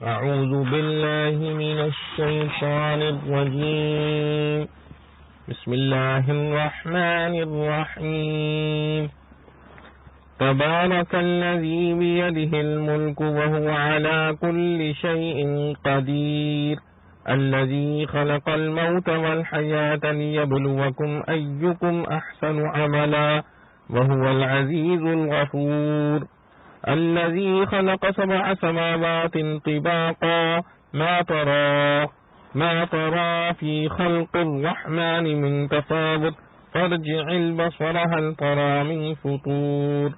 أعوذ بالله من الشيطان الرجيم. بسم الله الرحمن الرحيم. تبارك الذي بيده الملك وهو على كل شيء قدير، الذي خلق الموت والحياة ليبلوكم أيكم أحسن عملا وهو العزيز الغفور. الذي خلق 7 سماوات طباقا ما ترى في خلق الرحمن من تفاوت فارجع البصر هل ترى من فطور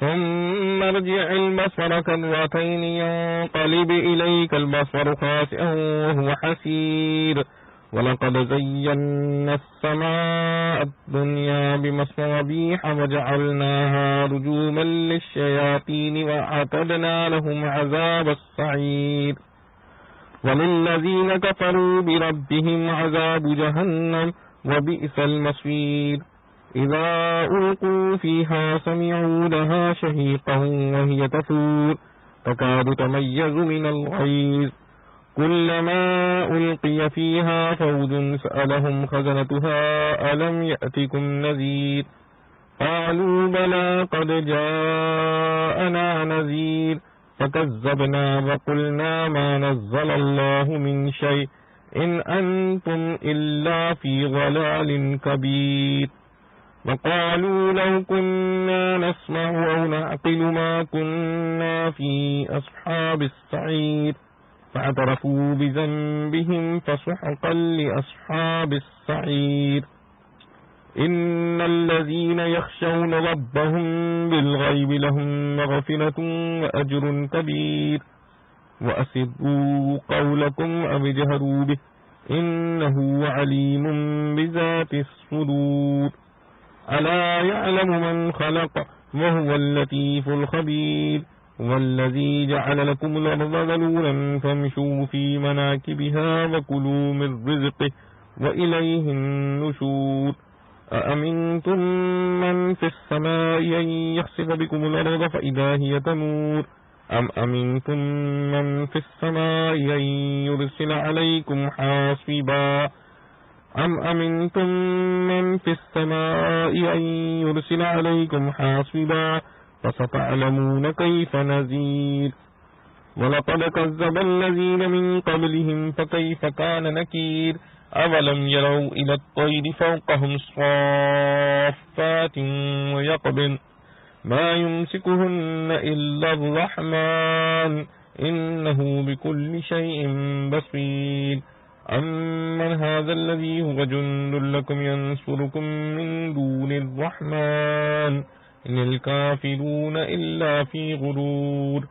ثم ارجع البصر كرتين ينقلب إليك البصر خاسئا وهو حسير. ولقد زينا السماء الدنيا بمصابيح وجعلناها رجوما للشياطين وأعتدنا لهم عذاب السعير. وللذين كفروا بربهم عذاب جهنم وبئس المصير. إذا ألقوا فيها سمعوا لها شهيقا وهي تفور تكاد تميز من الغيظ. كلما ألقي فيها فوج سألهم خزنتها ألم يأتكم نذير قالوا بلى قد جاءنا نذير فكذبنا وقلنا ما نزل الله من شيء إن أنتم إلا في ضلال كبير. وقالوا لو كنا نسمع أو نعقل ما كنا في أصحاب السعير فاعترفوا بذنبهم فسحقا لأصحاب السعير. إن الذين يخشون ربهم بالغيب لهم مغفرة وأجر كبير. وأسروا قولكم أو اجهروا به إنه عليم بذات الصدور. ألا يعلم من خلق وهو اللطيف الخبير. والذي جعل لكم الأرض ذلولا فامشوا في مناكبها وكلوا من رزقه وإليه النشور. أأمنتم من في السماء أن يخسف بكم الأرض فإذا هي تمور أم أمنتم من في السماء أن يرسل عليكم حاصبا فستعلمون كيف نذير. ولقد كذب الذين من قبلهم فكيف كان نكير. أولم يروا إلى الطير فوقهم صافات ويقبضن ما يمسكهن إلا الرحمن إنه بكل شيء بصير. أمن هذا الذي هو جند لكم ينصركم من دون الرحمن إن الكافرون إلا في غرور.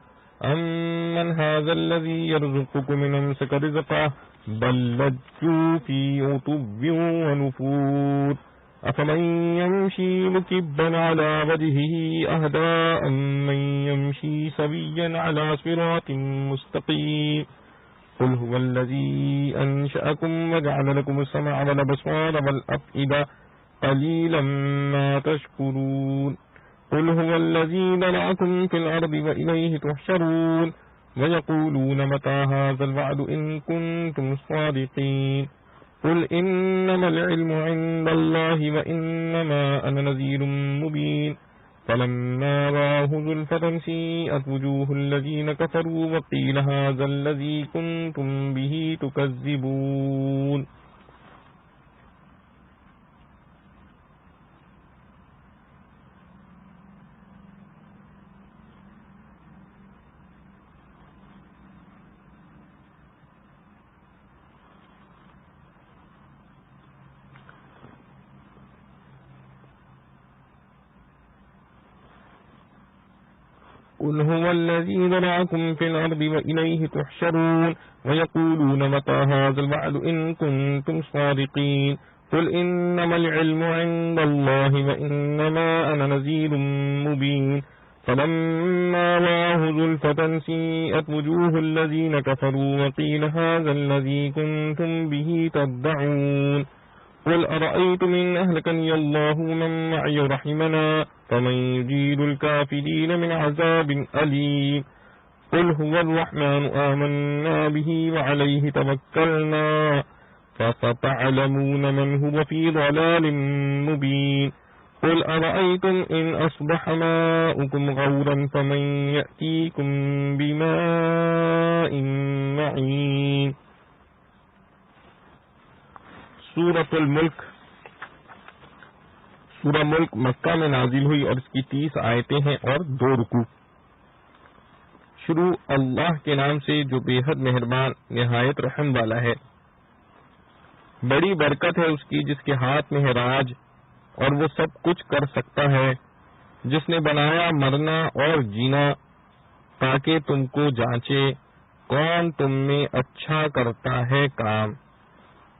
أمن هذا الذي يرزقكم من أمسك رزقه بل لجوا في عتب ونفور. أفمن يمشي مكبا على وجهه أهدى أمن يمشي سويا على صراط مستقيم. قل هو الذي أنشأكم وجعل لكم السمع والأبصار والأفئدة قليلا ما تشكرون. قل هو الذي ذرأكم في الأرض وإليه تحشرون. ويقولون متى هذا الوعد إن كنتم صادقين. قل إنما العلم عند الله وإنما أنا نذير مبين. فلما رآه زلفة سيئت وجوه الذين كفروا وقيل هذا الذي كنتم به تكذبون. قل هو الذي ذرأكم في الأرض وإليه تحشرون. ويقولون متى هذا الوعد إن كنتم صادقين. قل إنما العلم عند الله وإنما أنا نذير مبين. فلما رآه زلفة سيئت وجوه الذين كفروا وقيل هذا الذي كنتم به تدعون. قل أرأيتم إن أهلكني الله من معي رحمنا فمن يجير الكافرين من عذاب أليم. قل هو الرحمن آمنا به وعليه توكلنا فستعلمون من هو في ضلال مبين قل أرأيتم إن أصبح ماؤكم غورا فمن يأتيكم بماء معين۔ سورۃ الملک۔ سورہ ملک مکہ میں نازل ہوئی اور اس کی 30 آیتیں ہیں اور 2 رکوع۔ شروع اللہ کے نام سے جو بے حد مہربان نہایت رحم والا ہے۔ بڑی برکت ہے اس کی جس کے ہاتھ میں ہے راج اور وہ سب کچھ کر سکتا ہے، جس نے بنایا مرنا اور جینا تاکہ تم کو جانچے کون تم میں اچھا کرتا ہے کام،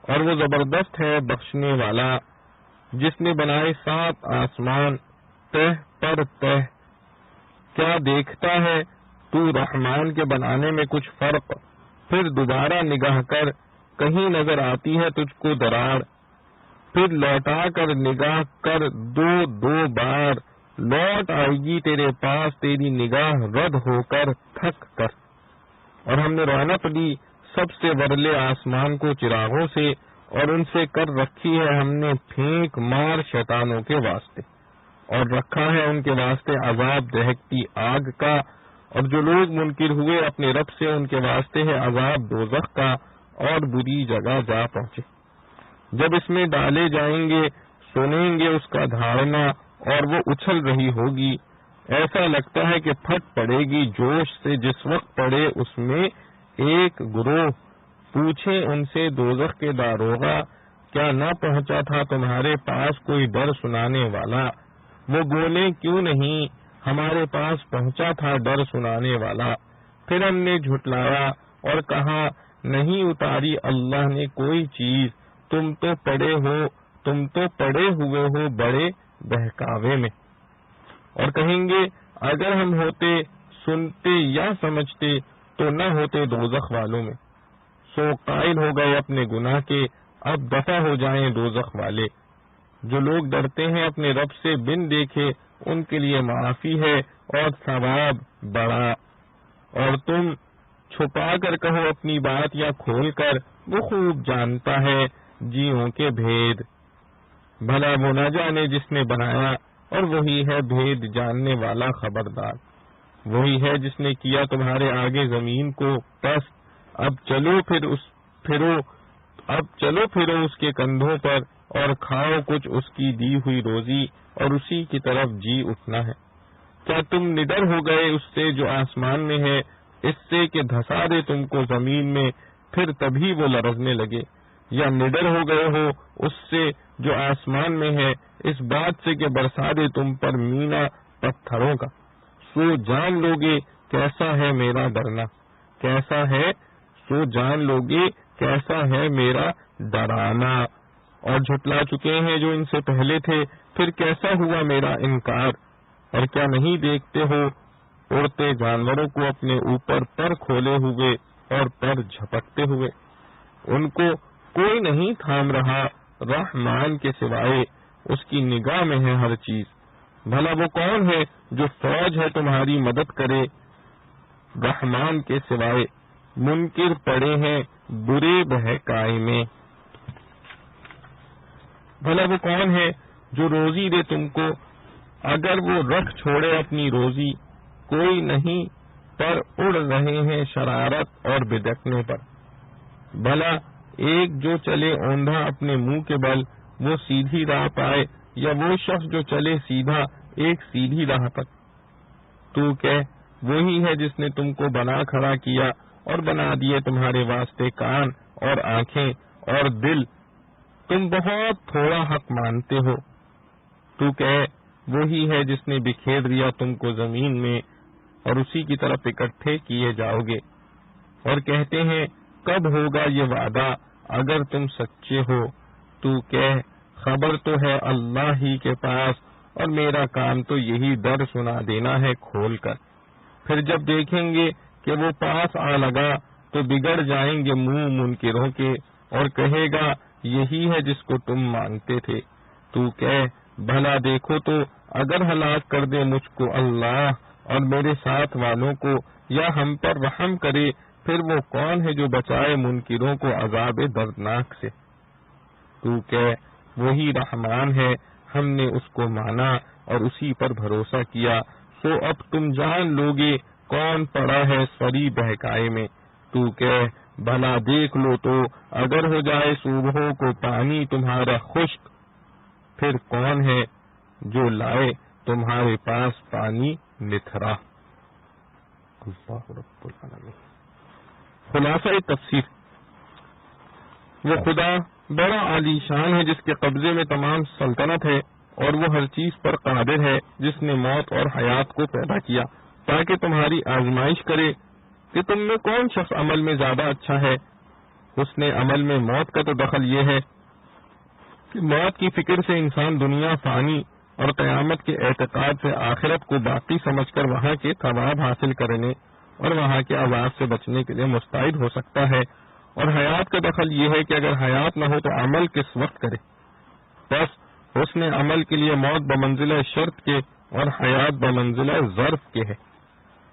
اور وہ زبردست ہے بخشنے والا، جس نے بنائے 7 آسمان تہ پر تہ۔ کیا دیکھتا ہے تو رحمان کے بنانے میں کچھ فرق؟ پھر دوبارہ نگاہ کر، کہیں نظر آتی ہے تجھ کو دراڑ، پھر لوٹا کر نگاہ کر 2 بار، لوٹ آئے گی تیرے پاس تیری نگاہ رد ہو کر تھک کر۔ اور ہم نے رونق دی سب سے ورلے آسمان کو چراغوں سے، اور ان سے کر رکھی ہے ہم نے پھینک مار شیطانوں کے واسطے، اور رکھا ہے ان کے واسطے عذاب دہکتی آگ کا، اور جو لوگ منکر ہوئے اپنے رب سے ان کے واسطے ہے عذاب دوزخ کا، اور بری جگہ جا پہنچے۔ جب اس میں ڈالے جائیں گے سنیں گے اس کا دھاڑنا، اور وہ اچھل رہی ہوگی، ایسا لگتا ہے کہ پھٹ پڑے گی جوش سے جس وقت پڑے اس میں ایک گروہ۔ پوچھے ان سے دوزخ کے داروغہ، کیا نہ پہنچا تھا تمہارے پاس کوئی ڈر سنانے والا؟ وہ بولے کیوں نہیں، ہمارے پاس پہنچا تھا ڈر سنانے والا۔ پھر ہم نے جھٹلایا اور کہا نہیں اتاری اللہ نے کوئی چیز، تم تو پڑے ہوئے ہو بڑے بہکاوے میں۔ اور کہیں گے اگر ہم ہوتے سنتے یا سمجھتے تو نہ ہوتے دوزخ والوں میں۔ سو قائل ہو گئے اپنے گناہ کے، اب دفع ہو جائیں دوزخ والے۔ جو لوگ ڈرتے ہیں اپنے رب سے بن دیکھے ان کے لیے معافی ہے اور ثواب بڑا۔ اور تم چھپا کر کہو اپنی بات یا کھول کر، وہ خوب جانتا ہے جیوں کے بھید۔ بھلا وہ نہ جانے جس نے بنایا، اور وہی ہے بھید جاننے والا خبردار۔ وہی ہے جس نے کیا تمہارے آگے زمین کو پست، اب چلو پھرو اس کے کندھوں پر، اور کھاؤ کچھ اس کی دی ہوئی روزی، اور اسی کی طرف جی اٹھنا ہے۔ کیا تم نڈر ہو گئے اس سے جو آسمان میں ہے، اس سے کہ دھسا دے تم کو زمین میں، پھر تبھی وہ لرزنے لگے؟ یا نڈر ہو گئے ہو اس سے جو آسمان میں ہے، اس بات سے کہ برسا دے تم پر مینا پتھروں کا؟ سو جان لوگے کیسا ہے میرا ڈرنا، کیسا ہے سو جان لوگے کیسا ہے میرا ڈرانا۔ اور جھٹلا چکے ہیں جو ان سے پہلے تھے، پھر کیسا ہوا میرا انکار۔ اور کیا نہیں دیکھتے ہو اڑتے جانوروں کو اپنے اوپر پر کھولے ہوئے اور پر جھپکتے ہوئے؟ ان کو کوئی نہیں تھام رہا رحمان کے سوائے، اس کی نگاہ میں ہے ہر چیز۔ بھلا وہ کون ہے جو فوج ہے تمہاری مدد کرے رحمان کے سوائے؟ منکر پڑے ہیں برے بہکائی میں۔ بھلا وہ کون ہے جو روزی دے تم کو اگر وہ رکھ چھوڑے اپنی روزی؟ کوئی نہیں پر اڑ رہے ہیں شرارت اور بدکنے پر۔ بھلا ایک جو چلے اوندھا اپنے منہ کے بل، وہ سیدھی راہ پائے، یا وہ شخص جو چلے سیدھا ایک سیدھی راہ پر؟ تو کہہ وہی ہے جس نے تم کو بنا کھڑا کیا اور بنا دیے تمہارے واسطے کان اور آنکھیں اور دل، تم بہت تھوڑا حق مانتے ہو۔ تو کہہ وہی ہے جس نے بکھیر دیا تم کو زمین میں، اور اسی کی طرف اکٹھے کیے جاؤ گے۔ اور کہتے ہیں کب ہوگا یہ وعدہ اگر تم سچے ہو؟ تو کہہ خبر تو ہے اللہ ہی کے پاس، اور میرا کام تو یہی ڈر سنا دینا ہے کھول کر۔ پھر جب دیکھیں گے کہ وہ پاس آ لگا تو بگڑ جائیں گے منہ منکروں کے، اور کہے گا یہی ہے جس کو تم مانگتے تھے۔ تو کہہ بھلا دیکھو تو اگر ہلاک کر دے مجھ کو اللہ اور میرے ساتھ والوں کو یا ہم پر رحم کرے، پھر وہ کون ہے جو بچائے منکروں کو عذاب دردناک سے؟ تو کہ وہی رحمان ہے، ہم نے اس کو مانا اور اسی پر بھروسہ کیا، سو اب تم جان لوگے کون پڑا ہے سری بہکائے میں۔ تو کہ بھلا دیکھ لو تو اگر ہو جائے صبحوں کو پانی تمہارا خشک، پھر کون ہے جو لائے تمہارے پاس پانی نتھرا۔ اللہ رب العالمین۔ خلاصہ تفسیر، وہ خدا بڑا عالی شان ہے جس کے قبضے میں تمام سلطنت ہے، اور وہ ہر چیز پر قادر ہے، جس نے موت اور حیات کو پیدا کیا تاکہ تمہاری آزمائش کرے کہ تم میں کون شخص عمل میں زیادہ اچھا ہے۔ اس نے عمل میں موت کا تو دخل یہ ہے کہ موت کی فکر سے انسان دنیا فانی اور قیامت کے اعتقاد سے آخرت کو باقی سمجھ کر وہاں کے ثواب حاصل کرنے اور وہاں کے عذاب سے بچنے کے لیے مستعد ہو سکتا ہے، اور حیات کا دخل یہ ہے کہ اگر حیات نہ ہو تو عمل کس وقت کرے۔ بس حسن عمل کے لیے موت بمنزلہ شرط کے اور حیات بمنزلہ ظرف کے ہے،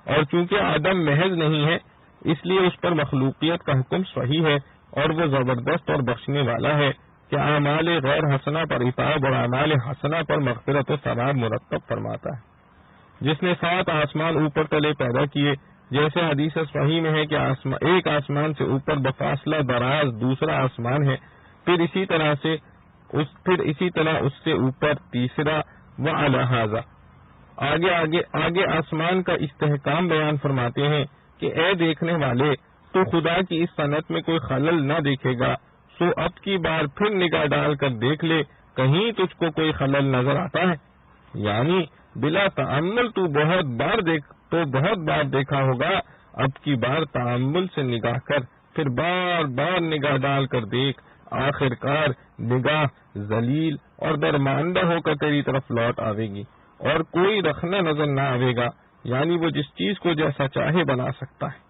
اور چونکہ آدم محض نہیں ہے اس لیے اس پر مخلوقیت کا حکم صحیح ہے، اور وہ زبردست اور بخشنے والا ہے کہ اعمال غیر حسنہ پر عتاب اور اعمال حسنہ پر مغفرت و ثواب مرتب فرماتا ہے۔ جس نے 7 آسمان اوپر تلے پیدا کیے، جیسے حدیث صحیح میں ہے کہ ایک آسمان سے اوپر بفاصلہ دراز دوسرا آسمان ہے، پھر اسی طرح اس سے اوپر تیسرا، وعلی ھذا۔ آگے آسمان کا استحکام بیان فرماتے ہیں کہ اے دیکھنے والے، تو خدا کی اس صنعت میں کوئی خلل نہ دیکھے گا، سو اب کی بار پھر نگاہ ڈال کر دیکھ لے، کہیں تجھ کو کوئی خلل نظر آتا ہے؟ یعنی بلا تأمل تو بہت بار دیکھا ہوگا، اب کی بار تأمل سے نگاہ کر، پھر بار بار نگاہ ڈال کر دیکھ، آخر کار نگاہ ذلیل اور درماندہ ہو کر تیری طرف لوٹ آئے گی، اور کوئی رکھنا نظر نہ آئے گا، یعنی وہ جس چیز کو جیسا چاہے بنا سکتا ہے۔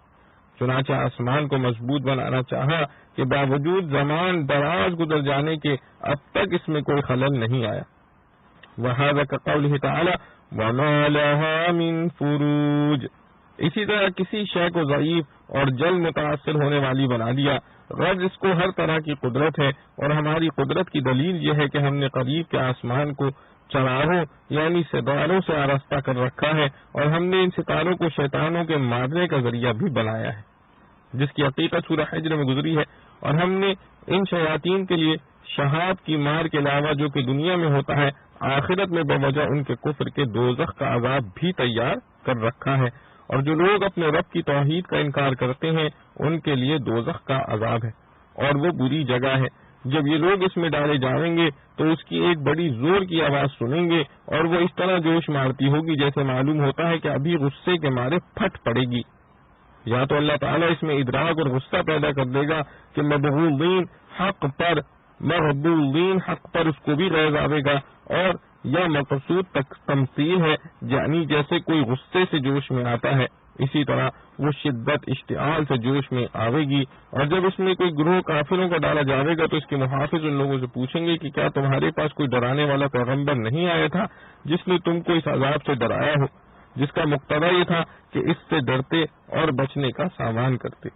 چنانچہ آسمان کو مضبوط بنانا چاہا کہ باوجود زمان دراز گزر جانے کے اب تک اس میں کوئی خلل نہیں آیا۔ وَهَذَا كَقَوْلِهِ تَعَالَى وَمَا لَهَا مِن فُرُوجٍ۔ اسی طرح کسی شے کو ضعیف اور جلد متاثر ہونے والی بنا دیا، غرض اس کو ہر طرح کی قدرت ہے، اور ہماری قدرت کی دلیل یہ ہے کہ ہم نے قریب کے آسمان کو چراغوں یعنی ستاروں سے آراستہ کر رکھا ہے، اور ہم نے ان ستاروں کو شیطانوں کے مارنے کا ذریعہ بھی بنایا ہے، جس کی حقیقت سورہ حجر میں گزری ہے، اور ہم نے ان شیاطین کے لیے شہاب کی مار کے علاوہ جو کہ دنیا میں ہوتا ہے، آخرت میں بوجہ ان کے کفر کے دوزخ کا عذاب بھی تیار کر رکھا ہے، اور جو لوگ اپنے رب کی توحید کا انکار کرتے ہیں ان کے لیے دوزخ کا عذاب ہے، اور وہ بری جگہ ہے۔ جب یہ لوگ اس میں ڈالے جائیں گے تو اس کی ایک بڑی زور کی آواز سنیں گے، اور وہ اس طرح جوش مارتی ہوگی جیسے معلوم ہوتا ہے کہ ابھی غصے کے مارے پھٹ پڑے گی۔ یا تو اللہ تعالیٰ اس میں ادراک اور غصہ پیدا کر دے گا کہ مغضوبین حق پر اس کو بھی غیظ آئے گا، اور یا مقصود تک تمثیل ہے، یعنی جیسے کوئی غصے سے جوش میں آتا ہے اسی طرح وہ شدت اشتعال سے جوش میں آئے گی، اور جب اس میں کوئی گروہ کافروں کا ڈالا جائے گا تو اس کے محافظ ان لوگوں سے پوچھیں گے کہ کیا تمہارے پاس کوئی ڈرانے والا پیغمبر نہیں آیا تھا جس نے تم کو اس عذاب سے ڈرایا ہو، جس کا مقتضا یہ تھا کہ اس سے ڈرتے اور بچنے کا سامان کرتے۔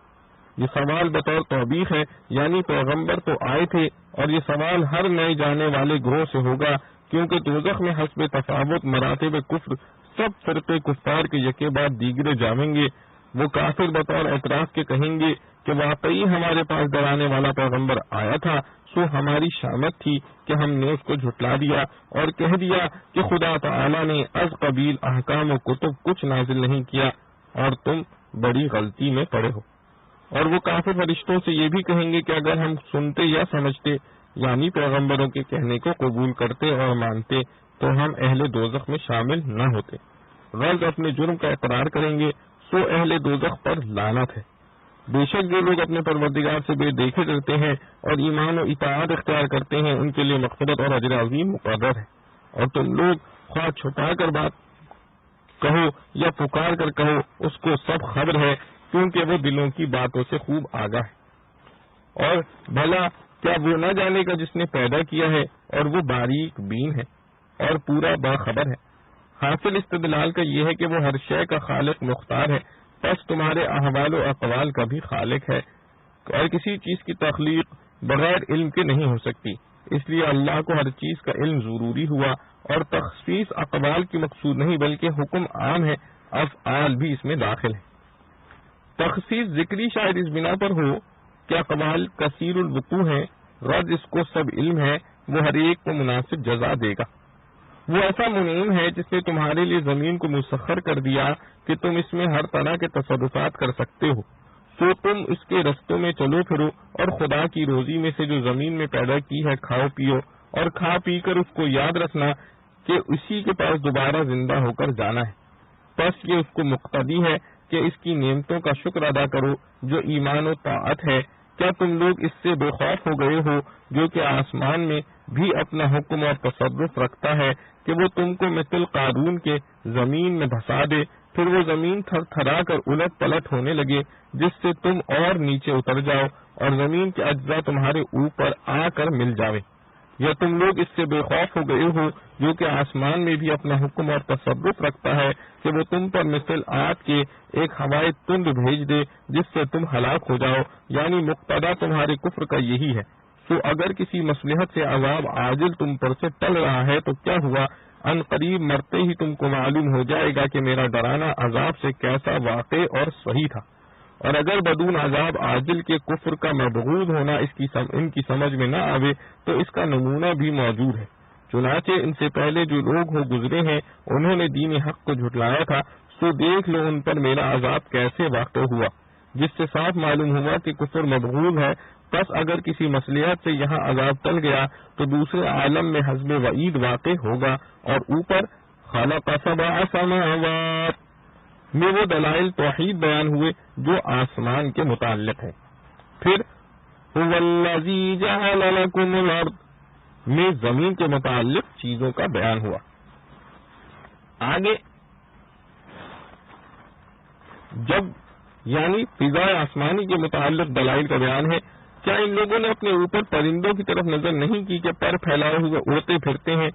یہ سوال بطور توبیخ ہے، یعنی پیغمبر تو آئے تھے، اور یہ سوال ہر نئے جانے والے گروہ سے ہوگا، کیونکہ دوزخ میں حسب تفاوت مراتب کفر سب فرقے کفار کے یکے بعد دیگرے جائیں گے۔ وہ کافر بطور اعتراف کے کہیں گے کہ واقعی ہمارے پاس ڈرانے والا پیغمبر آیا تھا، سو ہماری شامت تھی کہ ہم نے اس کو جھٹلا دیا اور کہہ دیا کہ خدا تعالی نے از قبیل احکام و کتب کچھ نازل نہیں کیا اور تم بڑی غلطی میں پڑے ہو۔ اور وہ کافر فرشتوں سے یہ بھی کہیں گے کہ اگر ہم سنتے یا سمجھتے، یعنی پیغمبروں کے کہنے کو قبول کرتے اور مانتے، تو ہم اہل دوزخ میں شامل نہ ہوتے۔ غرض اپنے جرم کا اقرار کریں گے، سو اہل دوزخ پر لعنت ہے۔ بے شک جو لوگ اپنے پروردگار سے بے دیکھے کرتے ہیں اور ایمان و اطاعت اختیار کرتے ہیں ان کے لیے مغفرت اور اجر عظیم مقرر ہے۔ اور تم لوگ خواہ چھپا کر بات کہو یا پکار کر کہو، اس کو سب خبر ہے، کیونکہ وہ دلوں کی باتوں سے خوب آگاہ ہے۔ اور بھلا کیا وہ نہ جانے گا جس نے پیدا کیا ہے، اور وہ باریک بین ہے اور پورا باخبر ہے۔ حاصل استدلال کا یہ ہے کہ وہ ہر شے کا خالق مختار ہے، پس تمہارے احوال و اقوال کا بھی خالق ہے، اور کسی چیز کی تخلیق بغیر علم کے نہیں ہو سکتی، اس لیے اللہ کو ہر چیز کا علم ضروری ہوا، اور تخصیص اقوال کی مقصود نہیں بلکہ حکم عام ہے، افعال بھی اس میں داخل ہے۔ تخصیص ذکری شاید اس بنا پر ہو کہ اقوال کثیر الوقوع ہیں، رد اس کو سب علم ہے، وہ ہر ایک کو مناسب جزا دے گا۔ وہ ایسا منعم ہے جس نے تمہارے لیے زمین کو مسخر کر دیا کہ تم اس میں ہر طرح کے تصرفات کر سکتے ہو، تو تم اس کے رستوں میں چلو پھرو، اور خدا کی روزی میں سے جو زمین میں پیدا کی ہے کھاؤ پیو، اور کھا پی کر اس کو یاد رکھنا کہ اسی کے پاس دوبارہ زندہ ہو کر جانا ہے، پس یہ اس کو مقتضی ہے کہ اس کی نعمتوں کا شکر ادا کرو جو ایمان و طاعت ہے۔ کیا تم لوگ اس سے بے خوف ہو گئے ہو جو کہ آسمان میں بھی اپنا حکم اور تصرف رکھتا ہے کہ وہ تم کو مثل قارون کے زمین میں دھسا دے، پھر وہ زمین تھر تھرا کر الٹ پلٹ ہونے لگے جس سے تم اور نیچے اتر جاؤ اور زمین کے اجزاء تمہارے اوپر آ کر مل جاوے؟ یا تم لوگ اس سے بے خوف ہو گئے ہو جو کہ آسمان میں بھی اپنا حکم اور تصرف رکھتا ہے کہ وہ تم پر مثل آگ کے ایک ہوائے تند بھیج دے جس سے تم ہلاک ہو جاؤ، یعنی مقتضا تمہارے کفر کا یہی ہے۔ تو اگر کسی مصلحت سے عذاب عاجل تم پر سے ٹل رہا ہے تو کیا ہوا، ان قریب مرتے ہی تم کو معلوم ہو جائے گا کہ میرا ڈرانا عذاب سے کیسا واقع اور صحیح تھا، اور اگر بدون عذاب عاجل کے کفر کا مبغوض ہونا ان کی سمجھ میں نہ آوے تو اس کا نمونہ بھی موجود ہے۔ چنانچہ ان سے پہلے جو لوگ ہو گزرے ہیں انہوں نے دین حق کو جھٹلایا تھا، سو دیکھ لو ان پر میرا عذاب کیسے واقع ہوا، جس سے صاف معلوم ہوا کہ کفر مبغوض ہے۔ پس اگر کسی مصلحت سے یہاں عذاب ٹل گیا تو دوسرے عالم میں حسب وعید واقع ہوگا، اور اوپر خلق سبع سماوات میں وہ دلائل توحید بیان ہوئے جو آسمان کے متعلق ہیں۔ پھر هو الذی جعل لکم الارض میں زمین کے متعلق چیزوں کا بیان ہوا۔ آگے جب یعنی فضائے آسمانی کے متعلق دلائل کا بیان ہے، کیا ان لوگوں نے اپنے اوپر پرندوں کی طرف نظر نہیں کی کہ پر پھیلائے ہوئے اڑتے پھرتے ہیں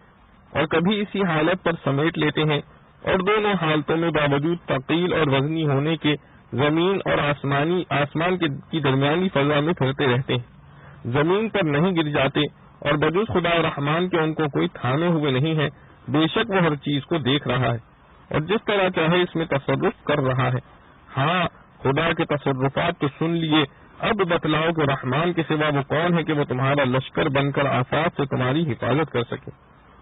اور کبھی اسی حالت پر سمیٹ لیتے ہیں، اور دونوں حالتوں میں باوجود ثقیل اور وزنی ہونے کے زمین اور آسمان کی درمیانی فضا میں پھرتے رہتے ہیں، زمین پر نہیں گر جاتے، اور بجز خدا رحمان کے ان کو کوئی تھامے ہوئے نہیں ہے۔ بے شک وہ ہر چیز کو دیکھ رہا ہے اور جس طرح چاہے اس میں تصرف کر رہا ہے۔ ہاں خدا کے تصرفات تو سن لیے، اب بتلاؤ کہ رحمان کے سوا وہ کون ہے کہ وہ تمہارا لشکر بن کر آفات سے تمہاری حفاظت کر سکے؟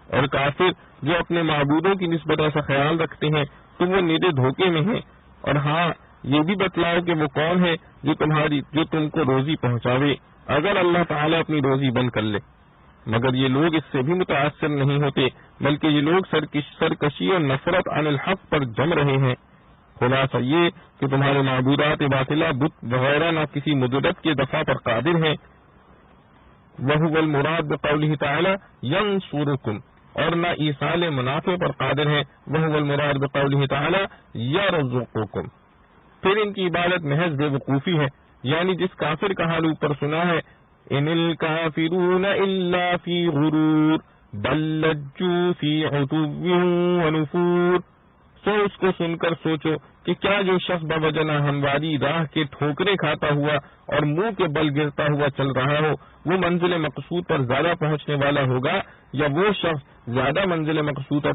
اور کافر جو اپنے معبودوں کی نسبت ایسا خیال رکھتے ہیں تو وہ نیرے دھوکے میں ہیں۔ اور ہاں یہ بھی بتلاؤ کہ وہ کون ہے جو تم کو روزی پہنچاوے اگر اللہ تعالیٰ اپنی روزی بند کر لے، مگر یہ لوگ اس سے بھی متاثر نہیں ہوتے، بلکہ یہ لوگ سرکشی اور نفرت عن الحق پر جم رہے ہیں۔ خلاصہ یہ کہ تمہارے معبودات باطلہ بت وغیرہ نہ کسی مدت کے دفع پر قادر ہیں، وَهُوَ الْمُرَادُ بِقَوْلِهِ تَعَالَى يَنْصُرُكُمْ، اور نہ ایصال منافع پر قادر ہیں، وَهُوَ الْمُرَادُ بِقَوْلِهِ تَعَالَى يَرْزُقُكُمْ۔ پھر ان کی عبادت محض بے وقوفی ہے، یعنی جس کافر کا حال اوپر سنا ہے، ان الکافرون الا فی غرور بل لجوا فی عتو ونفور۔ سو اس کو سن کر سوچو کہ کیا جو شخص بوجہ ہمواری راہ کے ٹھوکریں کھاتا ہوا اور منہ کے بل گرتا ہوا چل رہا ہو وہ منزل مقصود پر زیادہ پہنچنے والا ہوگا، یا وہ شخص زیادہ منزل مقصود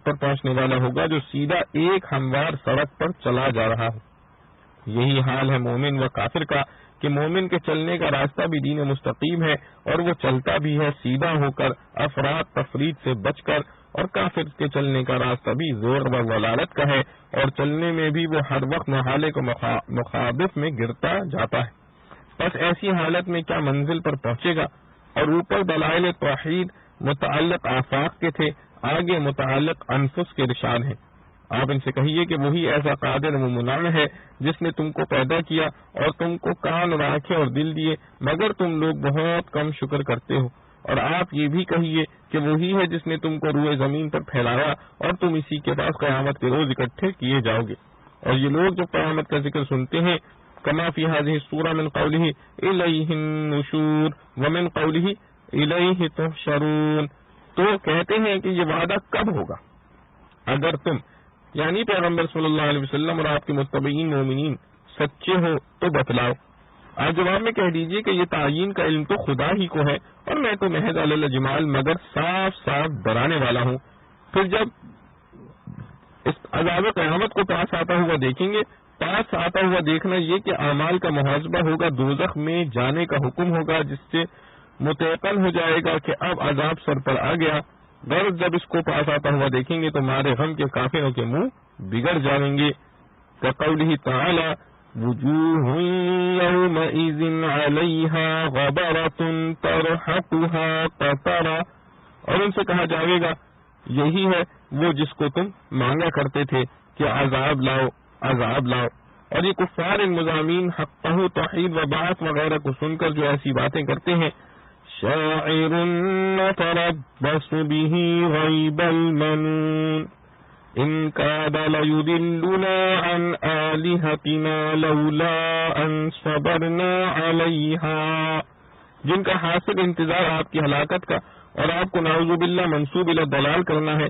پر پہنچنے والا ہوگا جو سیدھا ایک ہموار سڑک پر چلا جا رہا ہو؟ یہی حال ہے مومن و کافر کا کہ مومن کے چلنے کا راستہ بھی دین مستقیم ہے اور وہ چلتا بھی ہے سیدھا ہو کر، افراد تفرید سے بچ کر، اور کافر کے چلنے کا راستہ بھی زور و ضلالت کا ہے اور چلنے میں بھی وہ ہر وقت محالے کو مخابف میں گرتا جاتا ہے۔ بس ایسی حالت میں کیا منزل پر پہنچے گا؟ اور اوپر دلائل توحید متعلق آفاق کے تھے، آگے متعلق انفس کے ارشاد ہیں۔ آپ ان سے کہیے کہ وہی ایسا قادر و منعم ہے جس نے تم کو پیدا کیا اور تم کو کان اور آنکھیں اور دل دیے، مگر تم لوگ بہت کم شکر کرتے ہو۔ اور آپ یہ بھی کہیے کہ وہی ہے جس نے تم کو روئے زمین پر پھیلایا اور تم اسی کے پاس قیامت کے روز اکٹھے کیے جاؤ گے۔ اور یہ لوگ جب قیامت کا ذکر سنتے ہیں، کما فی هذه السورہ من قولہ الیہ النشور ومن قولہ الیہ تحشرون، تو کہتے ہیں کہ یہ وعدہ کب ہوگا؟ اگر تم یعنی پیغمبر صلی اللہ علیہ وسلم اور آپ کے متبعین مومنین سچے ہو تو بتلاؤ۔ آپ جواب میں کہہ دیجئے کہ یہ تعین کا علم تو خدا ہی کو ہے اور میں تو محض علی الجمال مگر صاف صاف ڈرانے والا ہوں۔ پھر جب اس عذاب قیامت کو پاس آتا ہوا دیکھیں گے، پاس آتا ہوا دیکھنا یہ کہ اعمال کا محاسبہ ہوگا، دوزخ میں جانے کا حکم ہوگا، جس سے متعقل ہو جائے گا کہ اب عذاب سر پر آ گیا۔ غرض جب اس کو پاس آتا ہوا دیکھیں گے تو مارے غم کے کافروں کے منہ بگڑ جائیں گے۔ کقولہ تعالی وجوہ یومئذ علیہا غبرۃ ترہقها قطرہ، اور ان سے کہا جائے گا یہی ہے وہ جس کو تم مانگا کرتے تھے کہ عذاب لاؤ عذاب لاؤ۔ اور یہ کفار ان مضامین حقہ توحید و بعث وغیرہ کو سن کر جو ایسی باتیں کرتے ہیں، شاعر نتربص به ریب المنون ان کاد لیضلنا عن آلہتنا لولا ان صبرنا علیہا، جن کا حاصل انتظار آپ کی ہلاکت کا اور آپ کو نعوذ باللہ منسوب الی الضلال کرنا ہے۔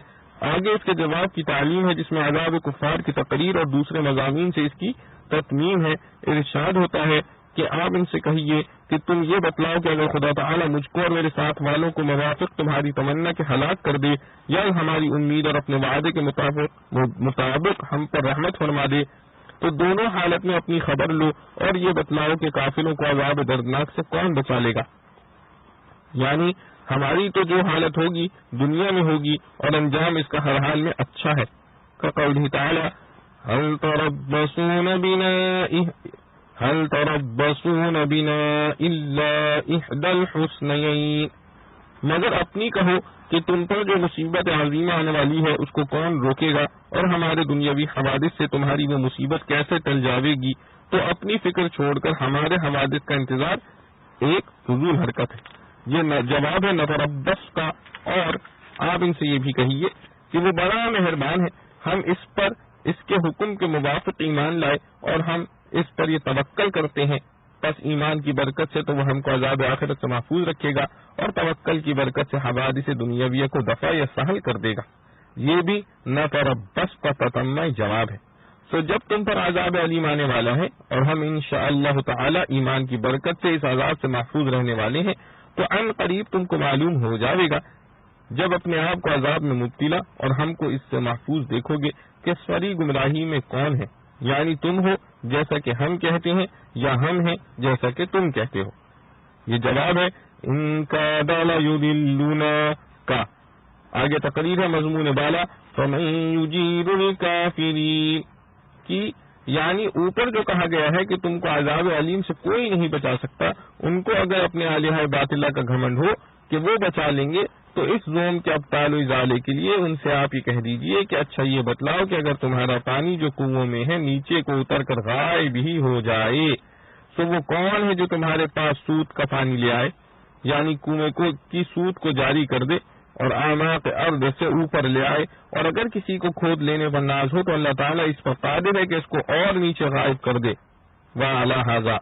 آگے اس کے جواب کی تعلیم ہے جس میں عذاب کفار کی تقریر اور دوسرے مضامین سے اس کی تتمیم ہے۔ ارشاد ہوتا ہے کہ آپ ان سے کہیے کہ تم یہ بتلاؤ کہ اگر خدا تعالی مجھ کو اور میرے ساتھ والوں کو موافق تمہاری تمنا کے ہلاک کر دے یا ہماری امید اور اپنے وعدے کے مطابق ہم پر رحمت فرما دے تو دونوں حالت میں اپنی خبر لو اور یہ بتلاؤ کہ کافروں کو عذاب دردناک سے کون بچا لے گا۔ یعنی ہماری تو جو حالت ہوگی دنیا میں ہوگی اور انجام اس کا ہر حال میں اچھا ہے۔ قولہ تعالی هل تربصون بنا الا احدى الحسنيين، مگر اپنی کہو کہ تم پر جو مصیبت عظیمہ آنے والی ہے اس کو کون روکے گا، اور ہمارے دنیاوی حوادث سے تمہاری وہ مصیبت کیسے ٹل جاوے گی، تو اپنی فکر چھوڑ کر ہمارے حوادث کا انتظار ایک فضول حرکت ہے۔ یہ جواب ہے نتربص کا، اور آپ ان سے یہ بھی کہیے کہ وہ بڑا مہربان ہے، ہم اس پر اس کے حکم کے موافق ایمان لائے اور ہم اس پر یہ توکل کرتے ہیں، پس ایمان کی برکت سے تو وہ ہم کو عذاب آخرت سے محفوظ رکھے گا اور توکل کی برکت سے حوادث دنیاویہ کو دفع یا سہل کر دے گا۔ یہ بھی نتربص کا تتمہ جواب ہے۔ تو جب تم پر عذاب علیم آنے والا ہے اور ہم انشاءاللہ تعالی ایمان کی برکت سے اس عذاب سے محفوظ رہنے والے ہیں، تو ان قریب تم کو معلوم ہو جائے گا جب اپنے آپ کو عذاب میں مبتلا اور ہم کو اس سے محفوظ دیکھو گے کہ سری گمراہی میں کون ہے، یعنی تم ہو جیسا کہ ہم کہتے ہیں یا ہم ہیں جیسا کہ تم کہتے ہو۔ یہ جواب ہے ان کاد لیضلونا کا۔ آگے تقریر ہے مضمون بالا فمن یجیر الکافرین کی، یعنی اوپر جو کہا گیا ہے کہ تم کو عذاب علیم سے کوئی نہیں بچا سکتا، ان کو اگر اپنے الہہ باطلہ کا گھمنڈ ہو کہ وہ بچا لیں گے تو اس زوم کے ابطال و ازالے کے لیے ان سے آپ یہ کہہ دیجئے کہ اچھا یہ بتلاؤ کہ اگر تمہارا پانی جو کنووں میں ہے نیچے کو اتر کر غائب ہی ہو جائے تو وہ کون ہے جو تمہارے پاس سود کا پانی لے آئے، یعنی کنویں کی سود کو جاری کر دے اور اعماق ارض سے اوپر لے آئے، اور اگر کسی کو کھود لینے پر ناز ہو تو اللہ تعالیٰ اس پر قادر ہے کہ اس کو اور نیچے غائب کر دے۔ وَعَلَى هَذَا،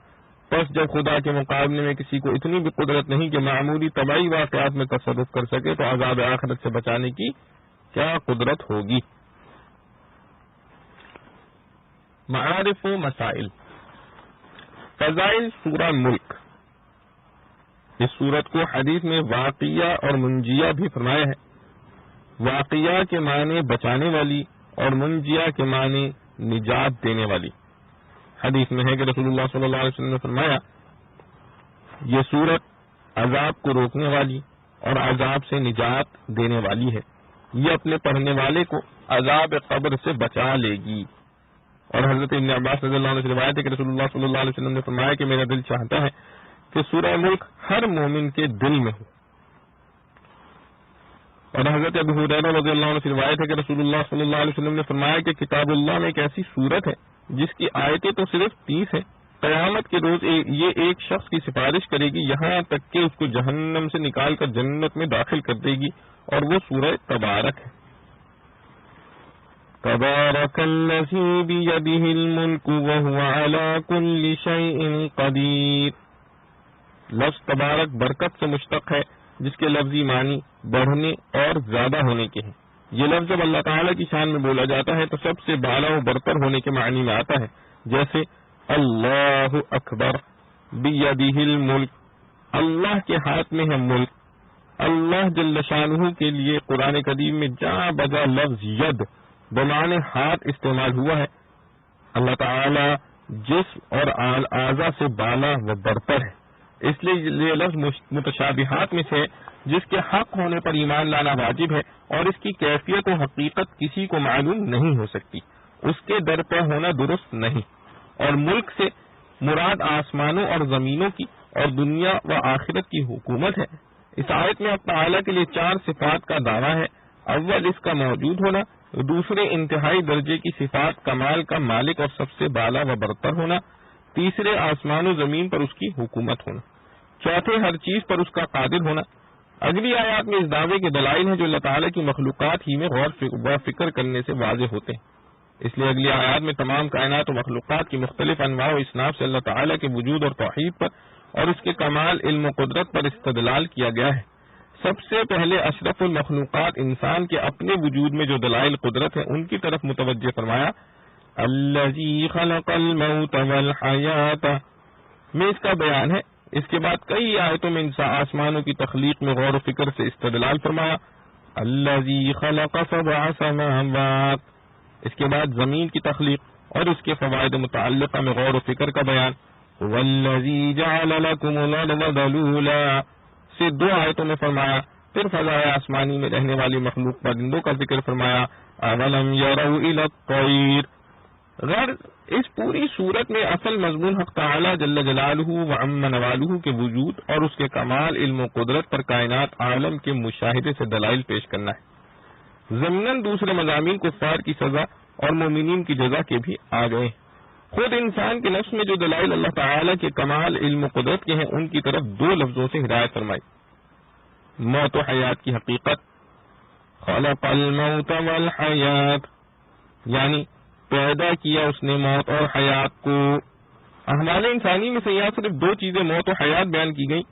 پس جب خدا کے مقابلے میں کسی کو اتنی بھی قدرت نہیں کہ معمولی طبعی واقعات میں تصرف کر سکے تو عذاب آخرت سے بچانے کی کیا قدرت ہوگی۔ معارف و مسائل۔ فضائل سورہ ملک، اس سورت کو حدیث میں واقعہ اور منجیہ بھی فرمایا ہے۔ واقعہ کے معنی بچانے والی اور منجیہ کے معنی نجات دینے والی۔ حدیث میں ہے کہ رسول اللہ صلی اللہ علیہ وسلم نے فرمایا یہ سورت عذاب کو روکنے والی اور عذاب سے نجات دینے والی ہے، یہ اپنے پڑھنے والے کو عذاب قبر سے بچا لے گی۔ اور حضرت ابن عباس رضی اللہ عنہ سے روایت ہے کہ رسول اللہ صلی اللہ علیہ وسلم نے فرمایا کہ میرا دل چاہتا ہے کہ سورہ ملک ہر مومن کے دل میں ہو۔ اور حضرت ابو ہریرہ رضی اللہ عنہ سے روایت ہے کہ رسول اللہ صلی اللہ علیہ وسلم نے فرمایا کہ کتاب اللہ میں ایک ایسی سورت ہے جس کی آیتیں تو صرف 30 ہیں، قیامت کے روز یہ ایک شخص کی سفارش کرے گی یہاں تک کہ اس کو جہنم سے نکال کر جنت میں داخل کر دے گی، اور وہ سورہ تبارک ہے۔ تبارک الذی بیدہ الملک وہو علی کل شیء قدیر۔ لفظ تبارک برکت سے مشتق ہے جس کے لفظی معنی بڑھنے اور زیادہ ہونے کے ہیں۔ یہ لفظ جب اللہ تعالیٰ کی شان میں بولا جاتا ہے تو سب سے بالا و برتر ہونے کے معنی میں آتا ہے، جیسے اللہ اکبر، بیدہ الملک، اللہ کے ہاتھ میں ہے ملک۔ اللہ جل شانہ کے لیے قرآن کریم میں جہاں بجا لفظ ید بمعنی ہاتھ استعمال ہوا ہے۔ اللہ تعالی جسم اور اعضاء سے بالا و برتر ہے، اس لیے یہ لفظ متشابہات میں سے جس کے حق ہونے پر ایمان لانا واجب ہے، اور اس کی کیفیت و حقیقت کسی کو معلوم نہیں ہو سکتی، اس کے در پہ ہونا درست نہیں۔ اور ملک سے مراد آسمانوں اور زمینوں کی اور دنیا و آخرت کی حکومت ہے۔ اس آیت میں اللہ تعالیٰ کے لیے 4 صفات کا دعویٰ ہے۔ اول اس کا موجود ہونا، دوسرے انتہائی درجے کی صفات کمال کا مالک اور سب سے بالا و برتر ہونا، تیسرے آسمان و زمین پر اس کی حکومت ہونا، چوتھے ہر چیز پر اس کا قادر ہونا۔ اگلی آیات میں اس دعوے کے دلائل ہیں جو اللہ تعالیٰ کی مخلوقات ہی میں غور و فکر کرنے سے واضح ہوتے ہیں۔ اس لیے اگلی آیات میں تمام کائنات و مخلوقات کی مختلف انواع و اصناف سے اللہ تعالیٰ کے وجود اور توحید پر اور اس کے کمال علم و قدرت پر استدلال کیا گیا ہے۔ سب سے پہلے اشرف المخلوقات انسان کے اپنے وجود میں جو دلائل قدرت ہیں ان کی طرف متوجہ فرمایا۔ الذی خلق الموت والحیات میں اس کا بیان ہے۔ اس کے بعد کئی آیتوں میں آسمانوں کی تخلیق میں غور و فکر سے استدلال فرمایا۔ الذی خلق 7 سماوات، اس کے بعد زمین کی تخلیق اور اس کے فوائد متعلقہ میں غور و فکر کا بیان۔ والذی جعل لکم الارض ذلولا سے 2 آیتوں میں فرمایا۔ پھر فضائے آسمانی میں رہنے والی مخلوق پرندوں کا ذکر فرمایا۔ اولم یروا الی الطیر۔ غرض اس پوری صورت میں اصل مضمون حق تعالی جل جلالہ و عم نوالہ کے وجود اور اس کے کمال علم و قدرت پر کائنات عالم کے مشاہدے سے دلائل پیش کرنا ہے۔ ضمناً دوسرے مضامین کفار کی سزا اور مومنین کی جزا کے بھی آ گئے۔ خود انسان کے نفس میں جو دلائل اللہ تعالی کے کمال علم و قدرت کے ہیں ان کی طرف 2 لفظوں سے ہدایت فرمائی۔ موت و حیات کی حقیقت، خلق الموت والحیات، یعنی پیدا کیا اس نے موت اور حیات کو۔ احوال انسانی میں سے یہاں صرف 2 چیزیں موت و حیات بیان کی گئی،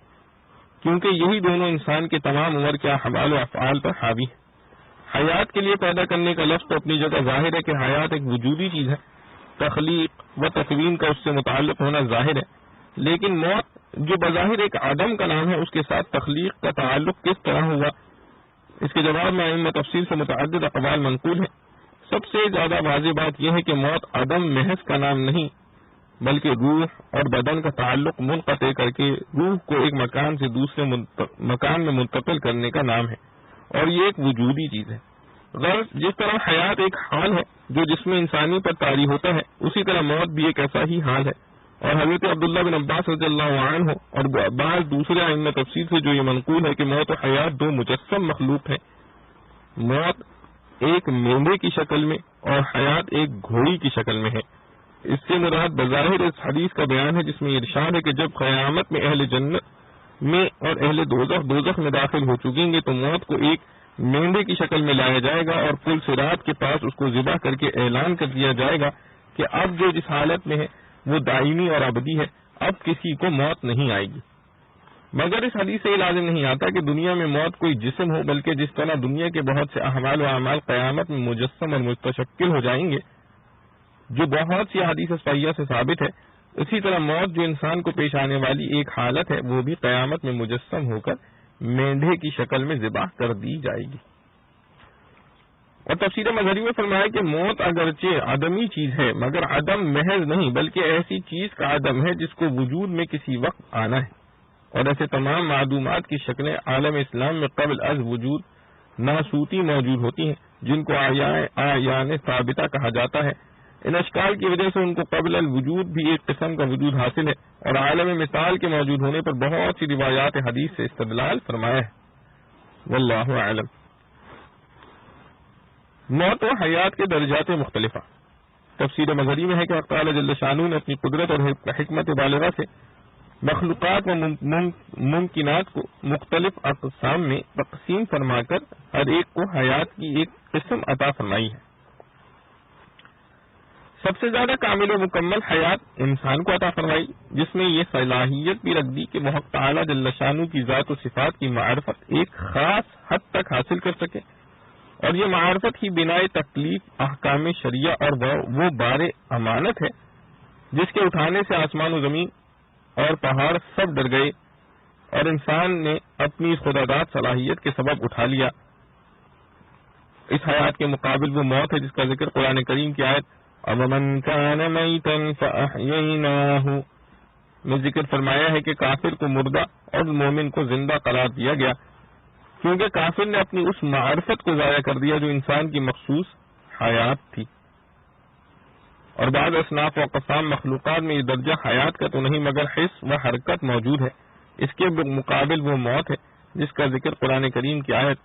کیونکہ یہی دونوں انسان کے تمام عمر کے احوال و افعال پر حاوی ہے۔ حیات کے لیے پیدا کرنے کا لفظ تو اپنی جگہ ظاہر ہے کہ حیات ایک وجودی چیز ہے، تخلیق و تکوین کا اس سے متعلق ہونا ظاہر ہے، لیکن موت جو بظاہر ایک عدم کا نام ہے اس کے ساتھ تخلیق کا تعلق کس طرح ہوا؟ اس کے جواب میں ائمہ تفسیر سے متعدد اقوال منقول ہیں۔ سب سے زیادہ واضح بات یہ ہے کہ موت عدم محض کا نام نہیں، بلکہ روح اور بدن کا تعلق منقطع کر کے روح کو ایک مکان سے دوسرے مکان میں منتقل کرنے کا نام ہے، اور یہ ایک وجودی چیز ہے۔ غرض جس طرح حیات ایک حال ہے جو جسم انسانی پر طاری ہوتا ہے، اسی طرح موت بھی ایک ایسا ہی حال ہے۔ اور حضرت عبداللہ بن عباس رضی اللہ عنہ اور بعض دوسرے ائمہ تفسیر سے جو یہ منقول ہے کہ موت و حیات 2 مجسم مخلوق ہیں، موت ایک مینڈے کی شکل میں اور حیات ایک گھوڑی کی شکل میں ہے۔ اس سے مراد بظاہر اس حدیث کا بیان ہے جس میں ارشاد ہے کہ جب قیامت میں اہل جنت میں اور اہل دوزخ میں داخل ہو چکیں گے تو موت کو ایک مینڈے کی شکل میں لایا جائے گا اور پل صراط کے پاس اس کو ذبح کر کے اعلان کر دیا جائے گا کہ اب جو جس حالت میں ہے وہ دائمی اور ابدی ہے، اب کسی کو موت نہیں آئے گی۔ مگر اس حدیث سے یہ لازم نہیں آتا کہ دنیا میں موت کوئی جسم ہو، بلکہ جس طرح دنیا کے بہت سے احوال و اعمال قیامت میں مجسم اور متشکل ہو جائیں گے جو بہت سی حدیث صحیحہ سے ثابت ہے، اسی طرح موت جو انسان کو پیش آنے والی ایک حالت ہے وہ بھی قیامت میں مجسم ہو کر مینڈھے کی شکل میں ذبح کر دی جائے گی۔ اور تفسیر مظہری میں فرمایا کہ موت اگرچہ عدمی چیز ہے مگر عدم محض نہیں، بلکہ ایسی چیز کا عدم ہے جس کو وجود میں کسی وقت آنا ہے، اور ایسے تمام معدومات کی شکلیں عالم اسلام میں قبل از وجود ناسوتی موجود ہوتی ہیں جن کو آیان ثابتہ کہا جاتا ہے۔ ان اشکال کی وجہ سے ان کو قبل الوجود بھی ایک قسم کا وجود حاصل ہے، اور عالم مثال کے موجود ہونے پر بہت سی روایات حدیث سے استدلال فرمایا ہے۔ واللہ اعلم۔ موت و حیات کے درجات مختلفہ۔ تفسیر مظہری میں ہے کہ اللہ تعالی جل شانہ نے اپنی قدرت اور حکمت بالغہ سے مخلوقات و ممکنات کو مختلف اقسام میں تقسیم فرما کر ہر ایک کو حیات کی ایک قسم عطا فرمائی ہے۔ سب سے زیادہ کامل و مکمل حیات انسان کو عطا فرمائی، جس میں یہ صلاحیت بھی رکھ دی کہ وہ حق تعالی جل شانہ کی ذات و صفات کی معرفت ایک خاص حد تک حاصل کر سکے اور یہ معرفت ہی بنا تکلیف احکام شریعہ اور وہ بار امانت ہے جس کے اٹھانے سے آسمان و زمین اور پہاڑ سب ڈر گئے اور انسان نے اپنی اس خداداد صلاحیت کے سبب اٹھا لیا۔ اس حیات کے مقابل وہ موت ہے جس کا ذکر قرآن کریم کی آیت أَوَمَنْ كَانَ مَيْتًا فَأَحْيَيْنَاهُ میں ذکر فرمایا ہے کہ کافر کو مردہ اور مومن کو زندہ قرار دیا گیا، کیونکہ کافر نے اپنی اس معرفت کو ضائع کر دیا جو انسان کی مخصوص حیات تھی۔ اور بعض اصناف و اقسام مخلوقات میں یہ درجہ حیات کا تو نہیں مگر حس و حرکت موجود ہے، اس کے مقابل وہ موت ہے جس کا ذکر قرآن کریم کی آیت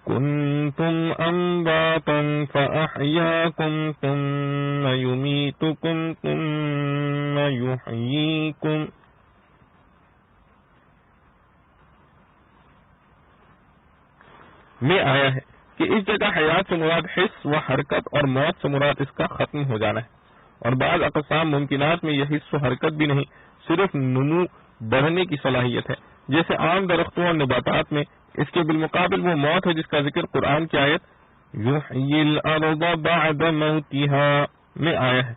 کنتم امواتا فاحیاکم ثم یمیتکم ثم یحییکم میں آیا ہے کہ اس جگہ حیات سے مراد حس و حرکت اور موت سے مراد اس کا ختم ہو جانا ہے۔ اور بعض اقسام ممکنات میں یہ حس و حرکت بھی نہیں، صرف نمو بڑھنے کی صلاحیت ہے، جیسے عام درختوں اور نباتات میں۔ اس کے بالمقابل وہ موت ہے جس کا ذکر قرآن کی آیت یحیی الارض بعد موتها میں آیا ہے۔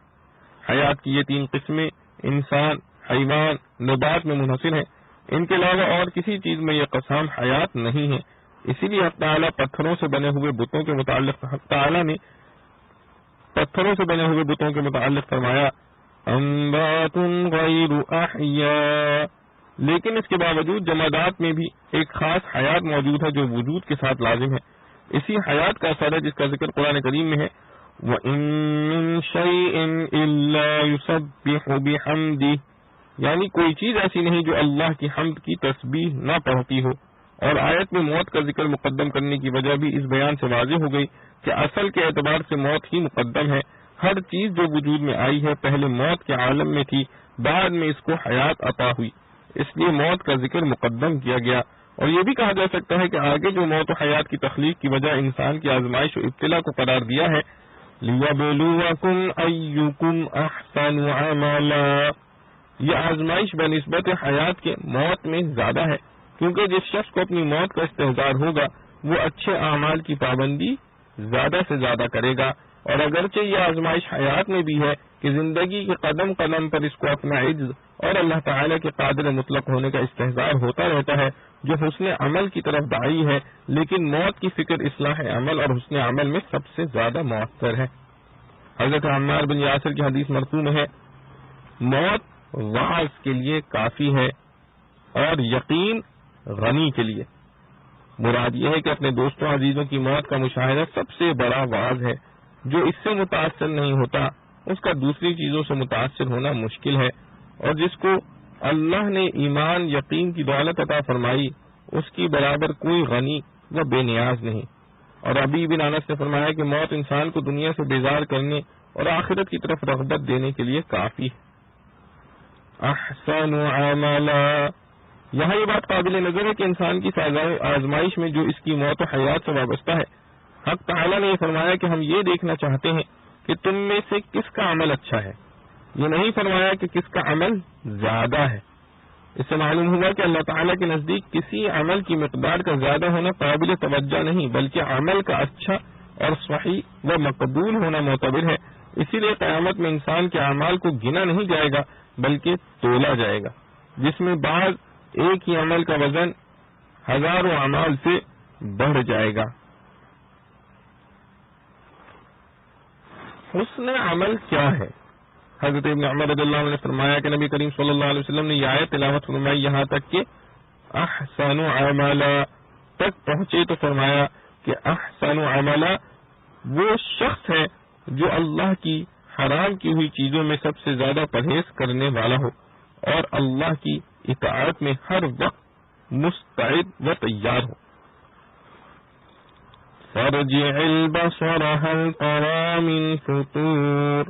حیات کی یہ تین قسمیں انسان، حیوان، نبات میں منحصر ہیں، ان کے علاوہ اور کسی چیز میں یہ قسم حیات نہیں ہے۔ اسی لیے حق تعالیٰ پتھروں سے بنے ہوئے بتوں کے متعلق حق تعالیٰ نے پتھروں سے بنے ہوئے بتوں کے متعلق فرمایا انبات غیر احیاء، لیکن اس کے باوجود جمادات میں بھی ایک خاص حیات موجود ہے جو وجود کے ساتھ لازم ہے۔ اسی حیات کا اثر ہے جس کا ذکر قرآن کریم میں ہے وَإِن مِّن شَيْءٍ إِلَّا يُسَبِّحُ بِحَمْدِهِ، یعنی کوئی چیز ایسی نہیں جو اللہ کی حمد کی تسبیح نہ پڑھتی ہو۔ اور آیت میں موت کا ذکر مقدم کرنے کی وجہ بھی اس بیان سے واضح ہو گئی کہ اصل کے اعتبار سے موت ہی مقدم ہے۔ ہر چیز جو وجود میں آئی ہے پہلے موت کے عالم میں تھی، بعد میں اس کو حیات عطا ہوئی، اس لیے موت کا ذکر مقدم کیا گیا۔ اور یہ بھی کہا جا سکتا ہے کہ آگے جو موت و حیات کی تخلیق کی وجہ انسان کی آزمائش و ابتلا کو قرار دیا ہے لِيَبْلُوَكُمْ أَيُّكُمْ أَحْسَنُ عَمَلًا، یہ آزمائش بنسبت حیات کے موت میں زیادہ ہے، کیونکہ جس شخص کو اپنی موت کا استحضار ہوگا وہ اچھے اعمال کی پابندی زیادہ سے زیادہ کرے گا۔ اور اگرچہ یہ آزمائش حیات میں بھی ہے کہ زندگی کے قدم قدم پر اس کو اپنا عجز اور اللہ تعالیٰ کے قادر مطلق ہونے کا استحضار ہوتا رہتا ہے جو حسن عمل کی طرف داعی ہے، لیکن موت کی فکر اصلاح عمل اور حسن عمل میں سب سے زیادہ مؤثر ہے۔ حضرت عمار بن یاسر کی حدیث مرفوع میں ہے موت واعظ کے لیے کافی ہے اور یقین غنی کے لیے۔ مراد یہ ہے کہ اپنے دوستوں عزیزوں کی موت کا مشاہدہ سب سے بڑا واعظ ہے۔ جو اس سے متاثر نہیں ہوتا اس کا دوسری چیزوں سے متاثر ہونا مشکل ہے، اور جس کو اللہ نے ایمان یقین کی دولت عطا فرمائی اس کی برابر کوئی غنی و بے نیاز نہیں۔ اور ابی بن انس نے فرمایا کہ موت انسان کو دنیا سے بیزار کرنے اور آخرت کی طرف رغبت دینے کے لیے کافی ہے۔ احسن عملا، یہاں یہ بات قابل نظر ہے کہ انسان کی سزائے آزمائش میں جو اس کی موت و حیات سے وابستہ ہے، حق تعالیٰ نے یہ فرمایا کہ ہم یہ دیکھنا چاہتے ہیں کہ تم میں سے کس کا عمل اچھا ہے، یہ نہیں فرمایا کہ کس کا عمل زیادہ ہے۔ اس سے معلوم ہوا کہ اللہ تعالیٰ کے نزدیک کسی عمل کی مقدار کا زیادہ ہونا قابل توجہ نہیں، بلکہ عمل کا اچھا اور صحیح و مقبول ہونا معتبر ہے۔ اسی لیے قیامت میں انسان کے اعمال کو گنا نہیں جائے گا بلکہ تولا جائے گا، جس میں بعض ایک ہی عمل کا وزن ہزاروں اعمال سے بڑھ جائے گا۔ حسن عمل کیا ہے؟ حضرت ابن عمر رضی اللہ عنہ نے فرمایا کہ نبی کریم صلی اللہ علیہ وسلم نے یہ آیت تلاوت فرمائی یہاں تک کہ احسن عملا تک پہنچے تو فرمایا کہ احسن عملا وہ شخص ہے جو اللہ کی حرام کی ہوئی چیزوں میں سب سے زیادہ پرہیز کرنے والا ہو اور اللہ کی اطاعت میں ہر وقت مستعد و تیار ہو۔ فارجع البصر هل ترى من فطور،